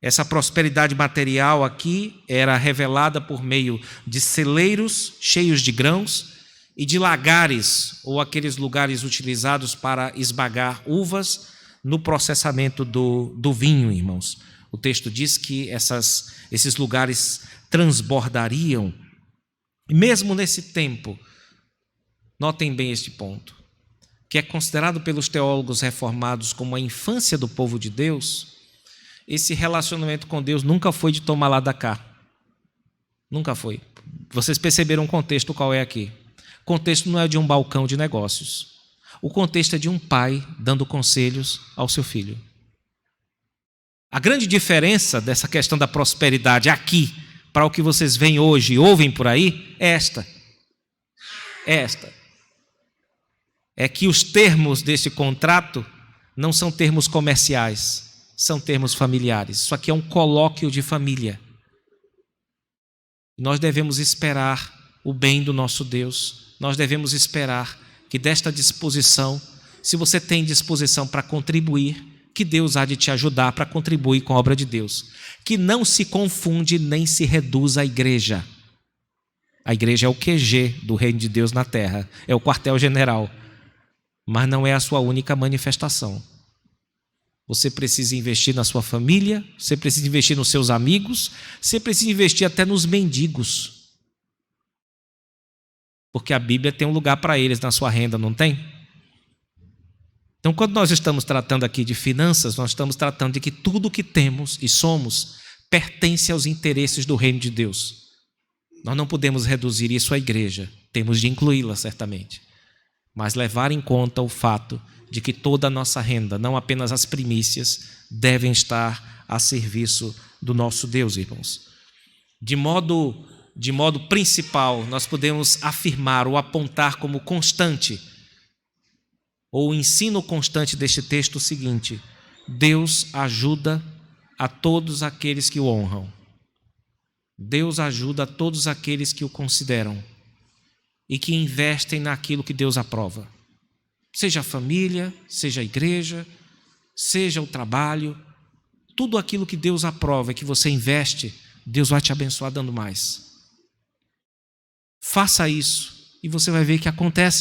Essa prosperidade material aqui era revelada por meio de celeiros cheios de grãos e de lagares, ou aqueles lugares utilizados para esmagar uvas no processamento do vinho, irmãos. O texto diz que esses lugares transbordariam. E mesmo nesse tempo, notem bem este ponto, que é considerado pelos teólogos reformados como a infância do povo de Deus. Esse relacionamento com Deus nunca foi de tomar lá da cá. Nunca foi. Vocês perceberam o contexto qual é aqui? O contexto não é de um balcão de negócios. O contexto é de um pai dando conselhos ao seu filho. A grande diferença dessa questão da prosperidade aqui, para o que vocês veem hoje e ouvem por aí, é esta. É que os termos desse contrato não são termos comerciais, são termos familiares. Isso aqui é um colóquio de família. Nós devemos esperar o bem do nosso Deus. Nós devemos esperar que desta disposição, se você tem disposição para contribuir, que Deus há de te ajudar para contribuir com a obra de Deus. Que não se confunde nem se reduz à igreja. A igreja é o QG do reino de Deus na terra, é o quartel-general, mas não é a sua única manifestação. Você precisa investir na sua família, você precisa investir nos seus amigos, você precisa investir até nos mendigos. Porque a Bíblia tem um lugar para eles na sua renda, não tem? Então, quando nós estamos tratando aqui de finanças, nós estamos tratando de que tudo o que temos e somos pertence aos interesses do reino de Deus. Nós não podemos reduzir isso à igreja, temos de incluí-la certamente, mas levar em conta o fato de que toda a nossa renda, não apenas as primícias, devem estar a serviço do nosso Deus, irmãos. De modo principal, nós podemos afirmar ou apontar como constante ou o ensino constante deste texto o seguinte: Deus ajuda a todos aqueles que o honram. Deus ajuda a todos aqueles que o consideram e que investem naquilo que Deus aprova. Seja a família, seja a igreja, seja o trabalho, tudo aquilo que Deus aprova e que você investe, Deus vai te abençoar dando mais. Faça isso e você vai ver que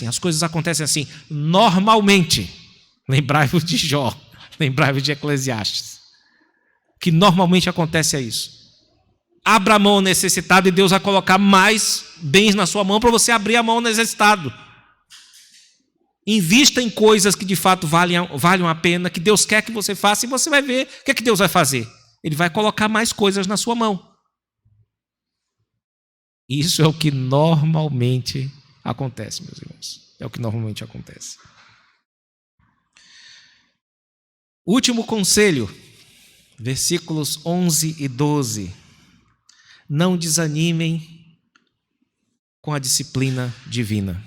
as coisas acontecem assim, normalmente. Lembrai-vos de Jó, lembrai-vos de Eclesiastes. Que normalmente acontece é isso. Abra a mão ao necessitado e Deus vai colocar mais bens na sua mão para você abrir a mão ao necessitado. Invista em coisas que de fato valham a pena, que Deus quer que você faça, e você vai ver o que é que Deus vai fazer. Ele vai colocar mais coisas na sua mão. Isso é o que normalmente acontece, meus irmãos. É o que normalmente acontece. Último conselho, versículos 11 e 12. Não desanimem com a disciplina divina.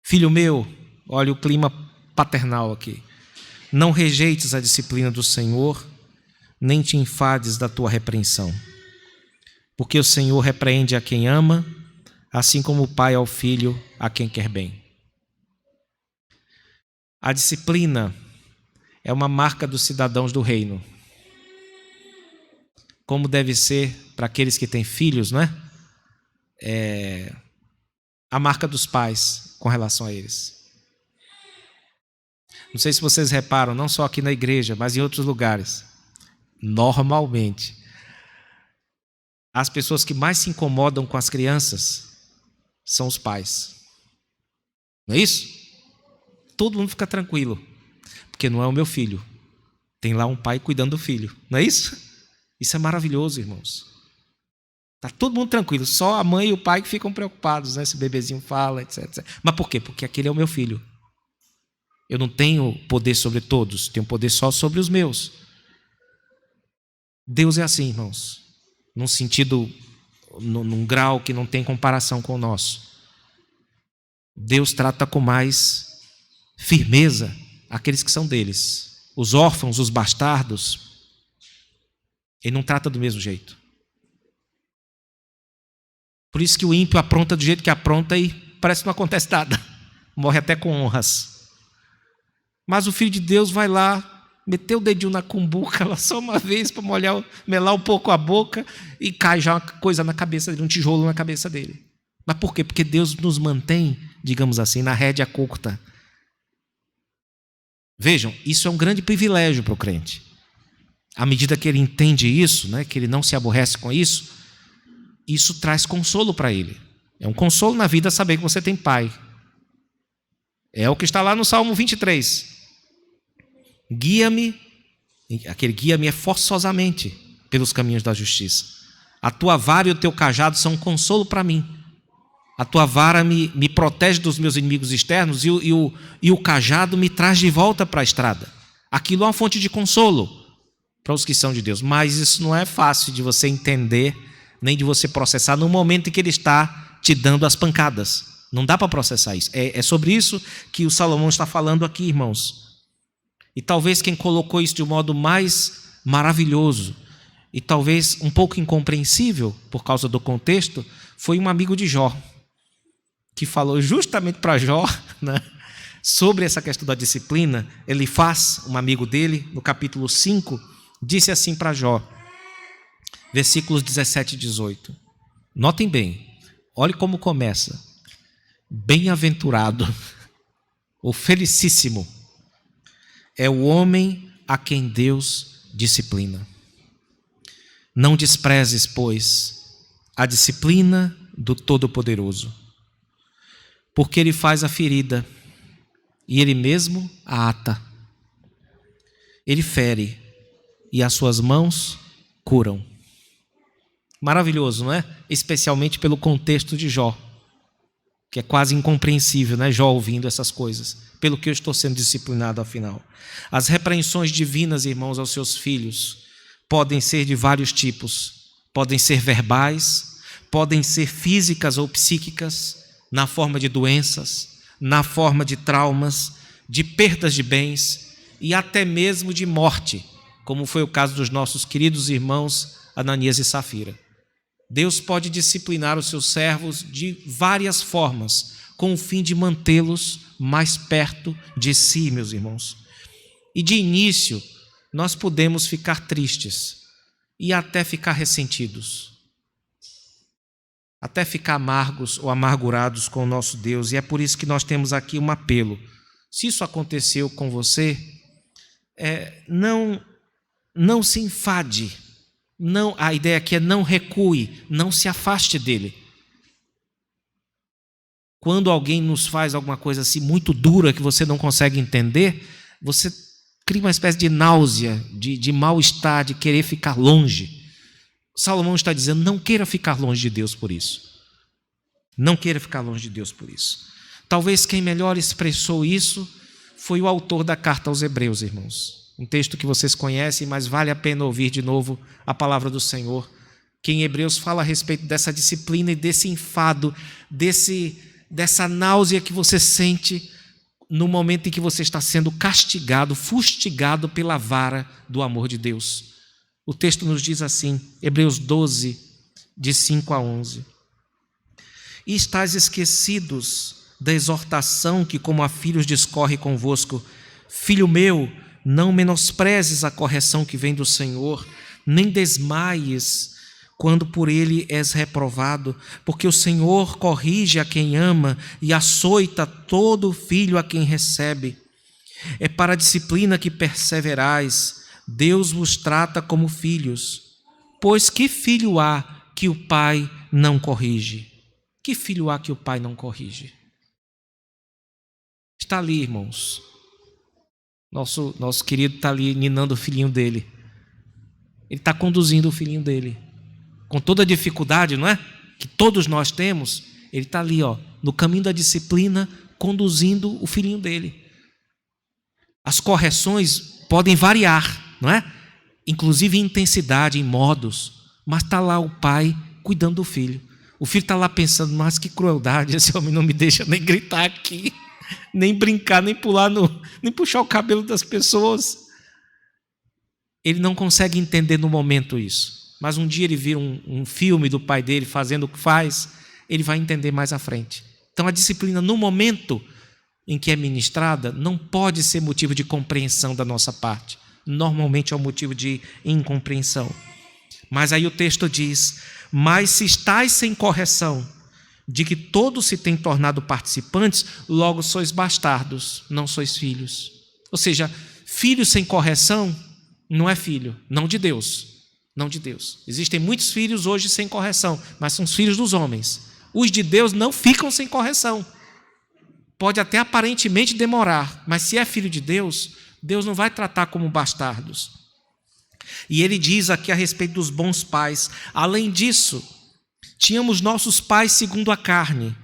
Filho meu, olha o clima paternal aqui. Não rejeites a disciplina do Senhor, nem te enfades da tua repreensão. Porque o Senhor repreende a quem ama, assim como o pai ao filho, a quem quer bem. A disciplina é uma marca dos cidadãos do reino. Como deve ser para aqueles que têm filhos, não é? A marca dos pais com relação a eles. Não sei se vocês reparam, não só aqui na igreja, mas em outros lugares. Normalmente, as pessoas que mais se incomodam com as crianças são os pais. Não é isso? Todo mundo fica tranquilo, porque não é o meu filho. Tem lá um pai cuidando do filho. Não é isso? Isso é maravilhoso, irmãos. Está todo mundo tranquilo, só a mãe e o pai que ficam preocupados, né? Se o bebezinho fala, etc, etc. Mas por quê? Porque aquele é o meu filho. Eu não tenho poder sobre todos, tenho poder só sobre os meus. Deus é assim, irmãos, num sentido, num grau que não tem comparação com o nosso. Deus trata com mais firmeza aqueles que são deles. Os órfãos, os bastardos, Ele não trata do mesmo jeito. Por isso que o ímpio apronta do jeito que apronta e parece que não acontece nada. Morre até com honras. Mas o Filho de Deus vai lá, meteu o dedinho na cumbuca lá só uma vez para melar um pouco a boca e cai já uma coisa na cabeça dele, um tijolo na cabeça dele. Mas por quê? Porque Deus nos mantém, digamos assim, na rédea curta. Vejam, isso é um grande privilégio para o crente. À medida que ele entende isso, né, que ele não se aborrece com isso, isso traz consolo para ele. É um consolo na vida saber que você tem pai. É o que está lá no Salmo 23. Guia-me, aquele guia-me é forçosamente pelos caminhos da justiça. A tua vara e o teu cajado são um consolo para mim. A tua vara me protege dos meus inimigos externos e o cajado me traz de volta para a estrada. Aquilo é uma fonte de consolo para os que são de Deus. Mas isso não é fácil de você entender, nem de você processar no momento em que Ele está te dando as pancadas. Não dá para processar isso. É sobre isso que o Salomão está falando aqui, irmãos. E talvez quem colocou isso de um modo mais maravilhoso e talvez um pouco incompreensível por causa do contexto, foi um amigo de Jó, que falou justamente para Jó, né, sobre essa questão da disciplina. Elifaz, um amigo dele, no capítulo 5, disse assim para Jó, versículos 17 e 18. Notem bem, olhe como começa. Bem-aventurado, ou felicíssimo, é o homem a quem Deus disciplina. Não desprezes, pois, a disciplina do Todo-Poderoso, porque Ele faz a ferida e Ele mesmo a ata. Ele fere e as suas mãos curam. Maravilhoso, não é? Especialmente pelo contexto de Jó, que é quase incompreensível, né? Jó ouvindo essas coisas, pelo que eu estou sendo disciplinado afinal. As repreensões divinas, irmãos, aos seus filhos podem ser de vários tipos. Podem ser verbais, podem ser físicas ou psíquicas, na forma de doenças, na forma de traumas, de perdas de bens e até mesmo de morte, como foi o caso dos nossos queridos irmãos Ananias e Safira. Deus pode disciplinar os seus servos de várias formas, com o fim de mantê-los mais perto de si, meus irmãos. E de início, nós podemos ficar tristes e até ficar ressentidos, até ficar amargos ou amargurados com o nosso Deus. E é por isso que nós temos aqui um apelo. Se isso aconteceu com você, não se enfade. Não, a ideia aqui é não recue, não se afaste dele. Quando alguém nos faz alguma coisa assim muito dura que você não consegue entender, você cria uma espécie de náusea, de mal-estar, de querer ficar longe. Salomão está dizendo, não queira ficar longe de Deus por isso. Não queira ficar longe de Deus por isso. Talvez quem melhor expressou isso foi o autor da carta aos Hebreus, irmãos. Um texto que vocês conhecem, mas vale a pena ouvir de novo a palavra do Senhor, que em Hebreus fala a respeito dessa disciplina e desse enfado, dessa náusea que você sente no momento em que você está sendo castigado, fustigado pela vara do amor de Deus. O texto nos diz assim, Hebreus 12, de 5 a 11. E estáis esquecidos da exortação que como a filhos discorre convosco, filho meu, não menosprezes a correção que vem do Senhor, nem desmaies quando por ele és reprovado, porque o Senhor corrige a quem ama e açoita todo filho a quem recebe. É para a disciplina que perseverais, Deus vos trata como filhos. Pois que filho há que o pai não corrige? Que filho há que o pai não corrige? Está ali, irmãos. Nosso querido está ali ninando o filhinho dele. Ele está conduzindo o filhinho dele. Com toda a dificuldade, não é? Que todos nós temos, ele está ali, no caminho da disciplina, conduzindo o filhinho dele. As correções podem variar, não é? Inclusive em intensidade, em modos, mas está lá o pai cuidando do filho. O filho está lá pensando, mas que crueldade, esse homem não me deixa nem gritar aqui, nem brincar, nem pular, nem puxar o cabelo das pessoas. Ele não consegue entender no momento isso. Mas um dia ele vira um filme do pai dele fazendo o que faz, ele vai entender mais à frente. Então a disciplina no momento em que é ministrada não pode ser motivo de compreensão da nossa parte. Normalmente é um motivo de incompreensão. Mas aí o texto diz, mas se estáis sem correção, de que todos se têm tornado participantes, logo sois bastardos, não sois filhos. Ou seja, filho sem correção não é filho, não de Deus. Não de Deus. Existem muitos filhos hoje sem correção, mas são os filhos dos homens. Os de Deus não ficam sem correção. Pode até aparentemente demorar, mas se é filho de Deus, Deus não vai tratar como bastardos. E ele diz aqui a respeito dos bons pais, além disso, tínhamos nossos pais segundo a carne,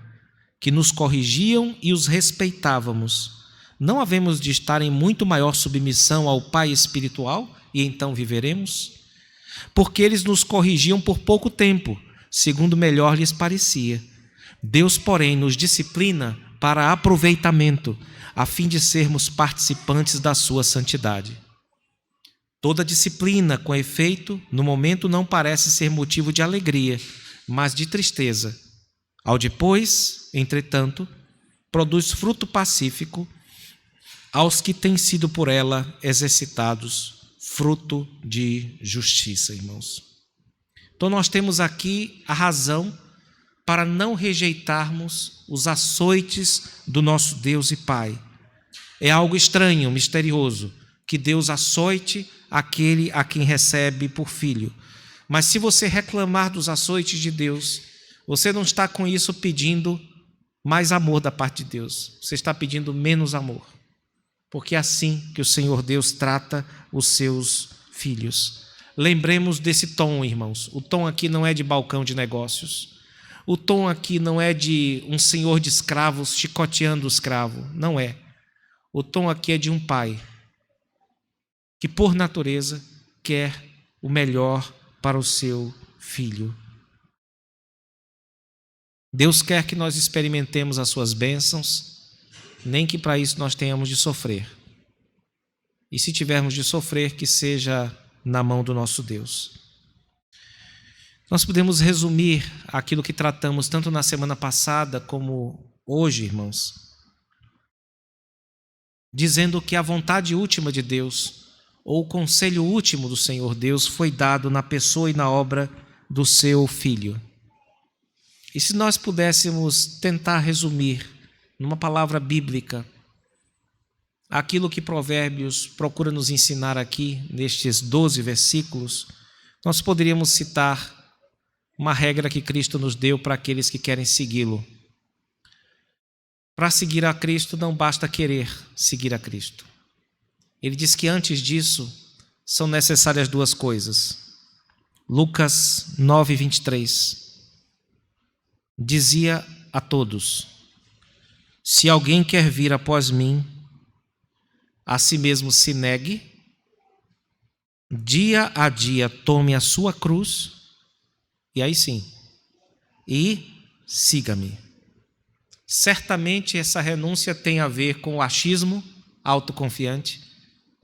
que nos corrigiam e os respeitávamos. Não havemos de estar em muito maior submissão ao Pai espiritual e então viveremos? Porque eles nos corrigiam por pouco tempo, segundo melhor lhes parecia. Deus, porém, nos disciplina para aproveitamento, a fim de sermos participantes da sua santidade. Toda disciplina, com efeito, no momento não parece ser motivo de alegria, mas de tristeza. Ao depois, entretanto, produz fruto pacífico aos que têm sido por ela exercitados, fruto de justiça, irmãos. Então nós temos aqui a razão para não rejeitarmos os açoites do nosso Deus e Pai. É algo estranho, misterioso, que Deus açoite aquele a quem recebe por filho. Mas se você reclamar dos açoites de Deus, você não está com isso pedindo mais amor da parte de Deus. Você está pedindo menos amor. Porque é assim que o Senhor Deus trata os seus filhos. Lembremos desse tom, irmãos. O tom aqui não é de balcão de negócios. O tom aqui não é de um senhor de escravos chicoteando o escravo. Não é. O tom aqui é de um pai que, por natureza, quer o melhor para o seu filho. Deus quer que nós experimentemos as suas bênçãos, nem que para isso nós tenhamos de sofrer. E se tivermos de sofrer, que seja na mão do nosso Deus. Nós podemos resumir aquilo que tratamos tanto na semana passada como hoje, irmãos, dizendo que a vontade última de Deus, ou o conselho último do Senhor Deus, foi dado na pessoa e na obra do seu Filho. E se nós pudéssemos tentar resumir numa palavra bíblica aquilo que Provérbios procura nos ensinar aqui, nestes 12 versículos, nós poderíamos citar uma regra que Cristo nos deu para aqueles que querem segui-lo. Para seguir a Cristo não basta querer seguir a Cristo. Ele diz que antes disso são necessárias duas coisas. Lucas 9:23 dizia a todos: se alguém quer vir após mim, a si mesmo se negue, dia a dia tome a sua cruz, e aí sim, e siga-me. Certamente essa renúncia tem a ver com o achismo autoconfiante,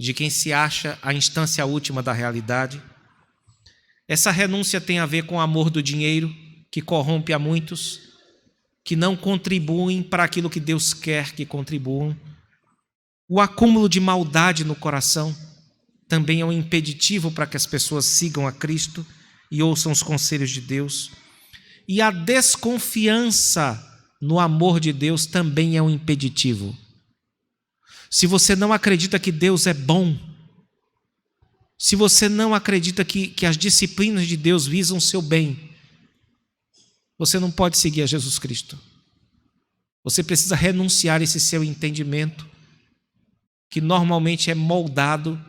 de quem se acha a instância última da realidade. Essa renúncia tem a ver com o amor do dinheiro, que corrompe a muitos, que não contribuem para aquilo que Deus quer que contribuam. O acúmulo de maldade no coração também é um impeditivo para que as pessoas sigam a Cristo e ouçam os conselhos de Deus. E a desconfiança no amor de Deus também é um impeditivo. Se você não acredita que Deus é bom, se você não acredita que as disciplinas de Deus visam o seu bem, você não pode seguir a Jesus Cristo. Você precisa renunciar a esse seu entendimento, que normalmente é moldado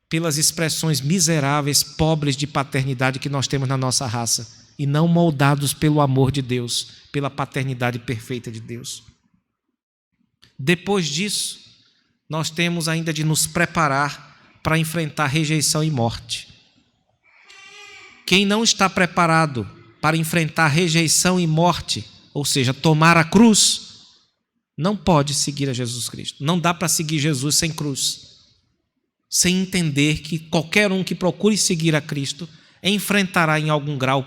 pelas expressões miseráveis, pobres de paternidade que nós temos na nossa raça, e não moldados pelo amor de Deus, pela paternidade perfeita de Deus. Depois disso, nós temos ainda de nos preparar para enfrentar rejeição e morte. Quem não está preparado para enfrentar rejeição e morte, ou seja, tomar a cruz, não pode seguir a Jesus Cristo. Não dá para seguir Jesus sem cruz, sem entender que qualquer um que procure seguir a Cristo enfrentará em algum grau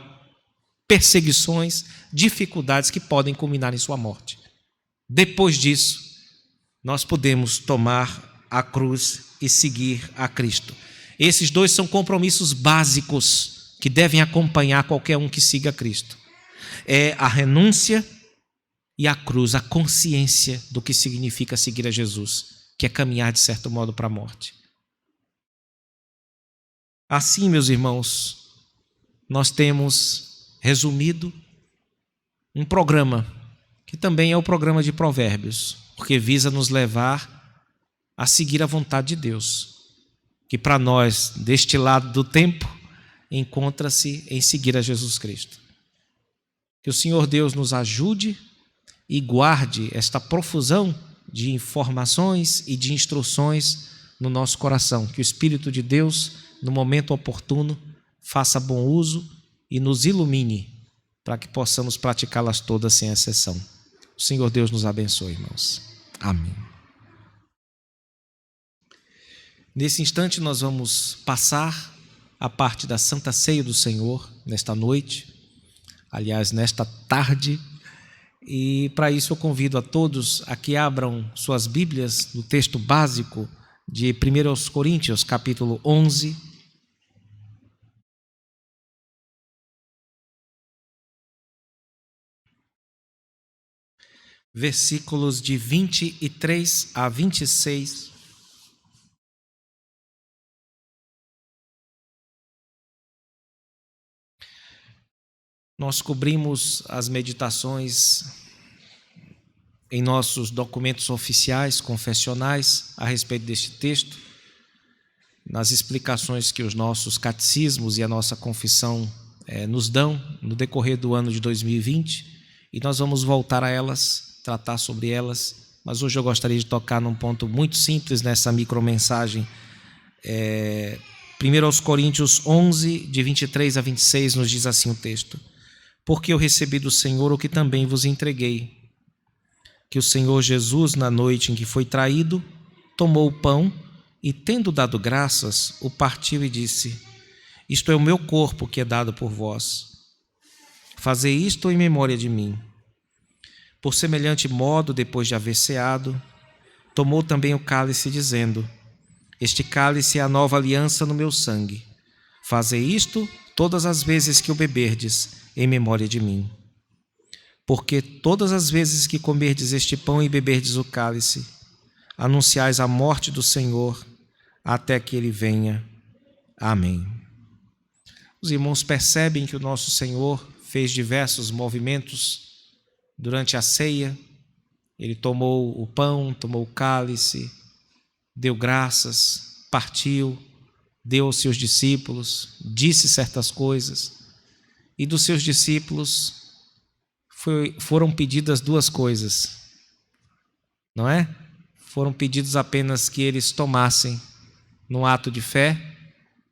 perseguições, dificuldades que podem culminar em sua morte. Depois disso, nós podemos tomar a cruz e seguir a Cristo. Esses dois são compromissos básicos que devem acompanhar qualquer um que siga a Cristo. É a renúncia e a cruz, a consciência do que significa seguir a Jesus, que é caminhar de certo modo para a morte. Assim, meus irmãos, nós temos resumido um programa, que também é o programa de Provérbios, porque visa nos levar a seguir a vontade de Deus, que para nós, deste lado do tempo, encontra-se em seguir a Jesus Cristo. Que o Senhor Deus nos ajude e guarde esta profusão de informações e de instruções no nosso coração. Que o Espírito de Deus, no momento oportuno, faça bom uso e nos ilumine para que possamos praticá-las todas sem exceção. O Senhor Deus nos abençoe, irmãos. Amém. Nesse instante nós vamos passar a parte da Santa Ceia do Senhor, nesta noite, aliás, nesta tarde, e para isso eu convido a todos a que abram suas Bíblias no texto básico de 1 Coríntios, capítulo 11, versículos de 23 a 26. Nós cobrimos as meditações em nossos documentos oficiais, confessionais, a respeito deste texto, nas explicações que os nossos catecismos e a nossa confissão nos dão no decorrer do ano de 2020, e nós vamos voltar a elas, tratar sobre elas, mas hoje eu gostaria de tocar num ponto muito simples nessa micromensagem. 1 Coríntios 11, de 23 a 26, nos diz assim o texto: porque eu recebi do Senhor o que também vos entreguei. Que o Senhor Jesus, na noite em que foi traído, tomou o pão e, tendo dado graças, o partiu e disse: isto é o meu corpo que é dado por vós. Fazei isto em memória de mim. Por semelhante modo, depois de haver ceado, tomou também o cálice, dizendo: este cálice é a nova aliança no meu sangue. Fazei isto todas as vezes que o beberdes, em memória de mim. Porque todas as vezes que comerdes este pão e beberdes o cálice, anunciais a morte do Senhor, até que ele venha. Amém. Os irmãos percebem que o nosso Senhor fez diversos movimentos durante a ceia. Ele tomou o pão, tomou o cálice, deu graças, partiu, deu aos seus discípulos, disse certas coisas, e dos seus discípulos foram pedidas duas coisas, não é? Foram pedidos apenas que eles tomassem num ato de fé,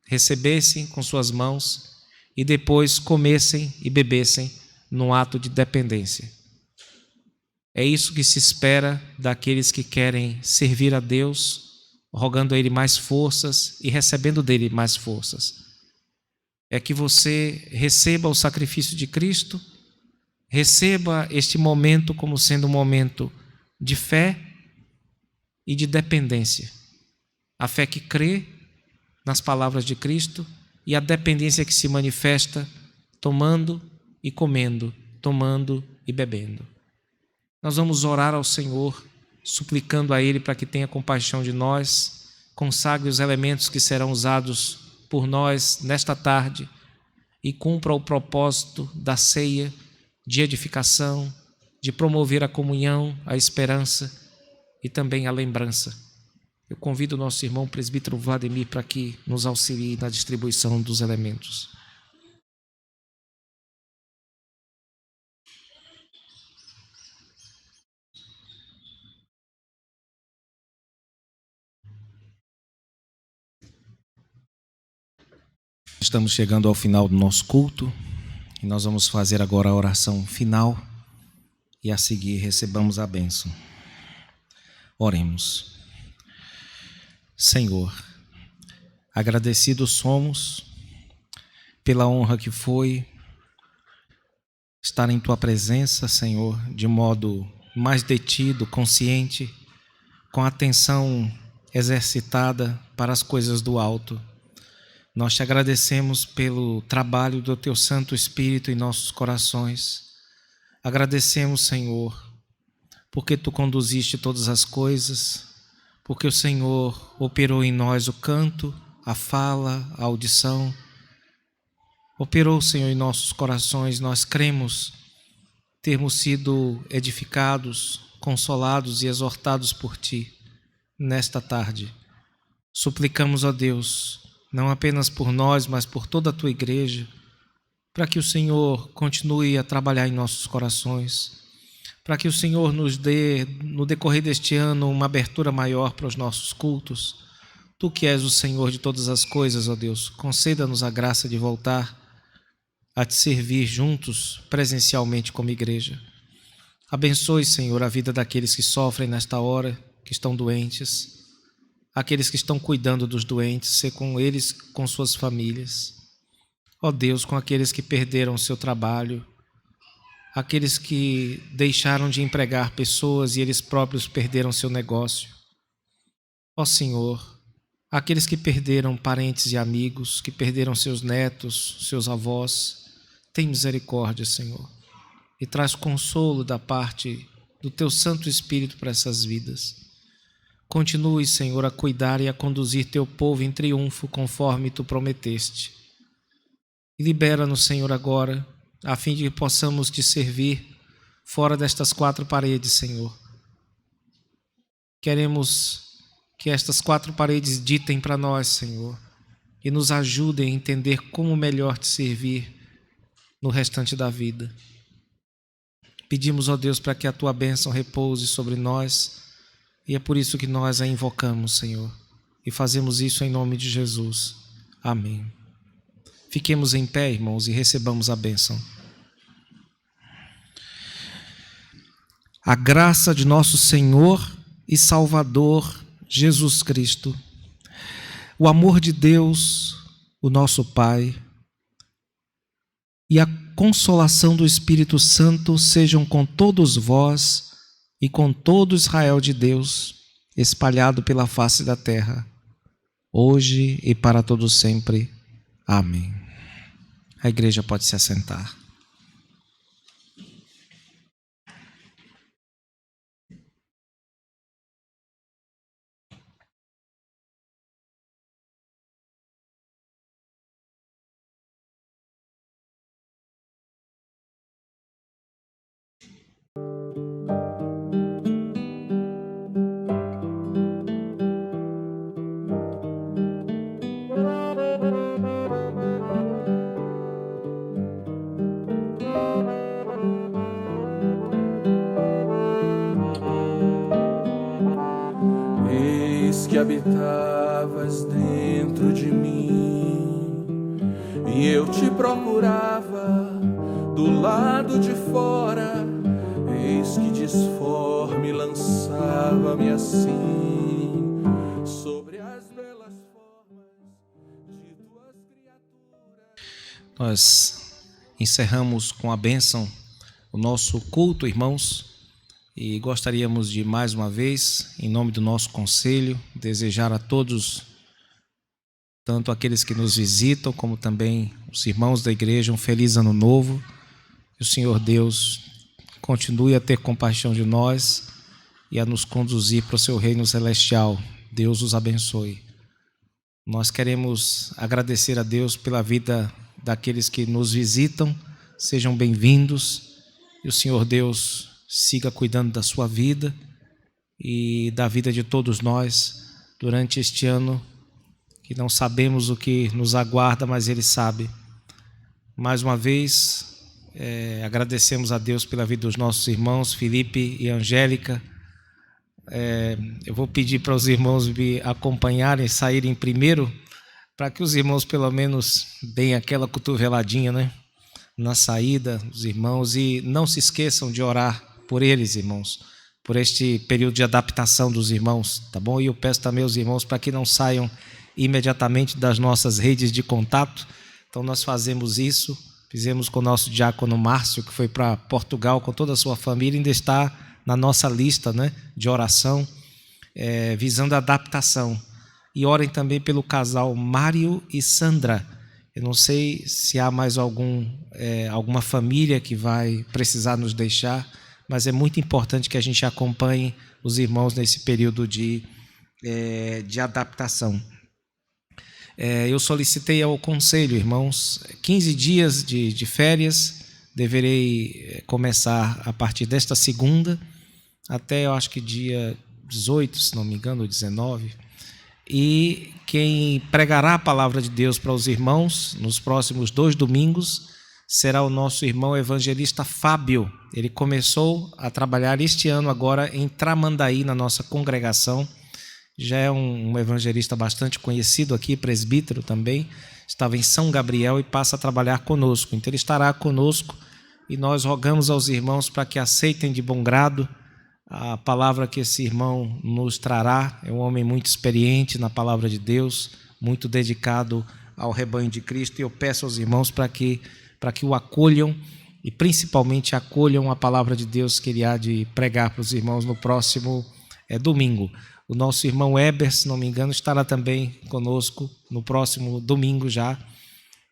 recebessem com suas mãos e depois comessem e bebessem num ato de dependência. É isso que se espera daqueles que querem servir a Deus, rogando a Ele mais forças e recebendo dele mais forças. É que você receba o sacrifício de Cristo, receba este momento como sendo um momento de fé e de dependência. A fé que crê nas palavras de Cristo e a dependência que se manifesta tomando e comendo, tomando e bebendo. Nós vamos orar ao Senhor, suplicando a Ele para que tenha compaixão de nós, consagre os elementos que serão usados por nós nesta tarde e cumpra o propósito da ceia de edificação, de promover a comunhão, a esperança e também a lembrança. Eu convido o nosso irmão presbítero Vladimir para que nos auxilie na distribuição dos elementos. Estamos chegando ao final do nosso culto e nós vamos fazer agora a oração final e a seguir recebamos a bênção. Oremos. Senhor, agradecidos somos pela honra que foi estar em Tua presença, Senhor, de modo mais detido, consciente, com atenção exercitada para as coisas do alto. Nós te agradecemos pelo trabalho do Teu Santo Espírito em nossos corações. Agradecemos, Senhor, porque Tu conduziste todas as coisas, porque o Senhor operou em nós o canto, a fala, a audição. Operou, Senhor, em nossos corações. Nós cremos termos sido edificados, consolados e exortados por Ti nesta tarde. Suplicamos a Deus, não apenas por nós, mas por toda a Tua igreja, para que o Senhor continue a trabalhar em nossos corações, para que o Senhor nos dê, no decorrer deste ano, uma abertura maior para os nossos cultos. Tu que és o Senhor de todas as coisas, ó Deus, conceda-nos a graça de voltar a Te servir juntos, presencialmente como igreja. Abençoe, Senhor, a vida daqueles que sofrem nesta hora, que estão doentes, aqueles que estão cuidando dos doentes, ser com eles, com suas famílias. Ó Deus, com aqueles que perderam o seu trabalho, aqueles que deixaram de empregar pessoas e eles próprios perderam seu negócio. Ó Senhor, aqueles que perderam parentes e amigos, que perderam seus netos, seus avós, tem misericórdia, Senhor, e traz consolo da parte do Teu Santo Espírito para essas vidas. Continue, Senhor, a cuidar e a conduzir Teu povo em triunfo, conforme Tu prometeste. E libera-nos, Senhor, agora, a fim de que possamos Te servir fora destas quatro paredes, Senhor. Queremos que estas quatro paredes ditem para nós, Senhor, e nos ajudem a entender como melhor Te servir no restante da vida. Pedimos, ó Deus, para que a Tua bênção repouse sobre nós, e é por isso que nós a invocamos, Senhor, e fazemos isso em nome de Jesus. Amém. Fiquemos em pé, irmãos, e recebamos a bênção. a graça de nosso Senhor e Salvador Jesus Cristo, o amor de Deus, o nosso Pai, e a consolação do Espírito Santo sejam com todos vós e com todo Israel de Deus, espalhado pela face da terra, hoje e para todo sempre. Amém. A igreja pode se assentar. Que habitavas dentro de mim, e eu te procurava do lado de fora. Eis que disforme lançava-me assim sobre as belas formas de tuas criaturas. Nós encerramos com a bênção o nosso culto, irmãos. E gostaríamos de, mais uma vez, em nome do nosso conselho, desejar a todos, tanto aqueles que nos visitam, como também os irmãos da igreja, um feliz ano novo. Que o Senhor Deus continue a ter compaixão de nós e a nos conduzir para o seu reino celestial. Deus os abençoe. Nós queremos agradecer a Deus pela vida daqueles que nos visitam. Sejam bem-vindos. E o Senhor Deus siga cuidando da sua vida e da vida de todos nós durante este ano, que não sabemos o que nos aguarda, mas Ele sabe. Mais uma vez, agradecemos a Deus pela vida dos nossos irmãos, Felipe e Angélica. Eu vou pedir para os irmãos me acompanharem, saírem primeiro, para que os irmãos pelo menos deem aquela cotoveladinha, né, na saída, os irmãos, e não se esqueçam de orar por eles, irmãos, por este período de adaptação dos irmãos, tá bom? E eu peço também aos irmãos para que não saiam imediatamente das nossas redes de contato. Então nós fazemos isso, fizemos com o nosso diácono Márcio, que foi para Portugal com toda a sua família, ainda está na nossa lista, né, de oração, visando a adaptação. E orem também pelo casal Mário e Sandra. Eu não sei se há mais alguma família que vai precisar nos deixar, mas é muito importante que a gente acompanhe os irmãos nesse período de adaptação. Eu solicitei ao conselho, irmãos, 15 dias de férias. Deverei começar a partir desta segunda, até eu acho que dia 18, se não me engano, ou 19. E quem pregará a palavra de Deus para os irmãos nos próximos 2 domingos será o nosso irmão evangelista Fábio. Ele começou a trabalhar este ano agora em Tramandaí, na nossa congregação. Já é um evangelista bastante conhecido aqui, presbítero também. Estava em São Gabriel e passa a trabalhar conosco. Então ele estará conosco e nós rogamos aos irmãos para que aceitem de bom grado a palavra que esse irmão nos trará. É um homem muito experiente na palavra de Deus, muito dedicado ao rebanho de Cristo. E eu peço aos irmãos para que o acolham e principalmente acolham a palavra de Deus que ele há de pregar para os irmãos no próximo domingo. O nosso irmão Eber, se não me engano, estará também conosco no próximo domingo já.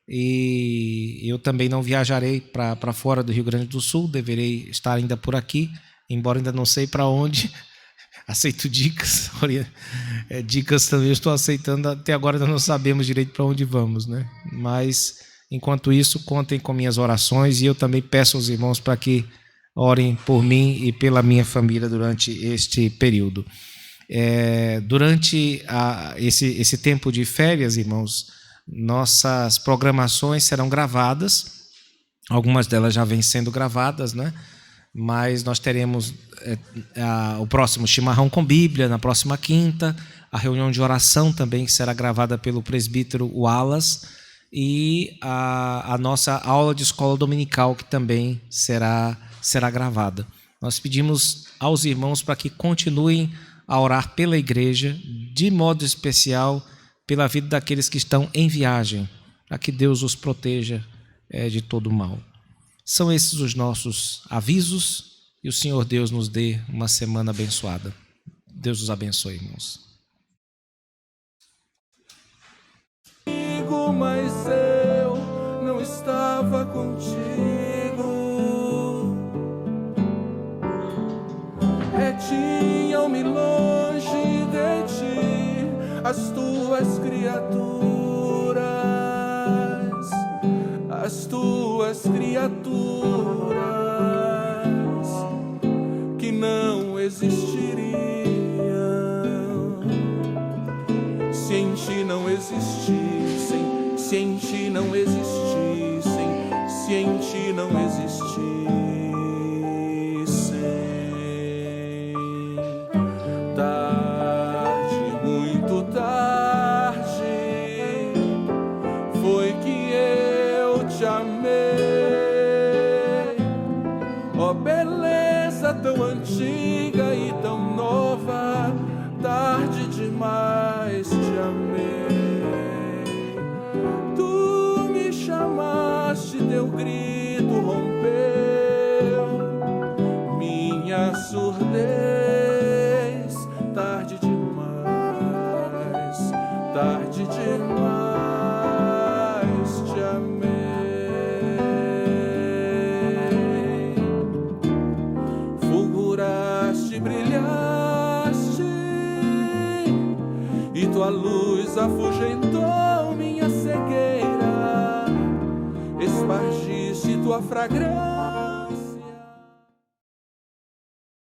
E eu também não viajarei para fora do Rio Grande do Sul, deverei estar ainda por aqui, embora ainda não sei para onde. Aceito dicas, dicas também eu estou aceitando, até agora ainda não sabemos direito para onde vamos, né? Mas, enquanto isso, contem com minhas orações e eu também peço aos irmãos para que orem por mim e pela minha família durante este período. Durante esse tempo de férias, irmãos, nossas programações serão gravadas, algumas delas já vêm sendo gravadas, né? Mas nós teremos o próximo chimarrão com Bíblia na próxima quinta, a reunião de oração também que será gravada pelo presbítero Wallace e a nossa aula de escola dominical que também será gravada. Nós pedimos aos irmãos para que continuem a orar pela igreja, de modo especial pela vida daqueles que estão em viagem, para que Deus os proteja de todo mal. São esses os nossos avisos e o Senhor Deus nos dê uma semana abençoada. Deus os abençoe, irmãos. Mas eu não estava contigo. Retinham-me longe de ti as tuas criaturas, que não existiriam se em ti não existissem, se em ti não existissem, se em ti não existissem. Tarde, muito tarde, foi que eu te amei. Ó beleza tão antiga e tão nova, tarde demais te amei. Tu me chamaste, teu grito rompeu minha surdez. Tarde demais, tarde demais te amei. Fulguraste, brilhaste, e tua luz afugentou minha cegueira. Espargiste tua fragrância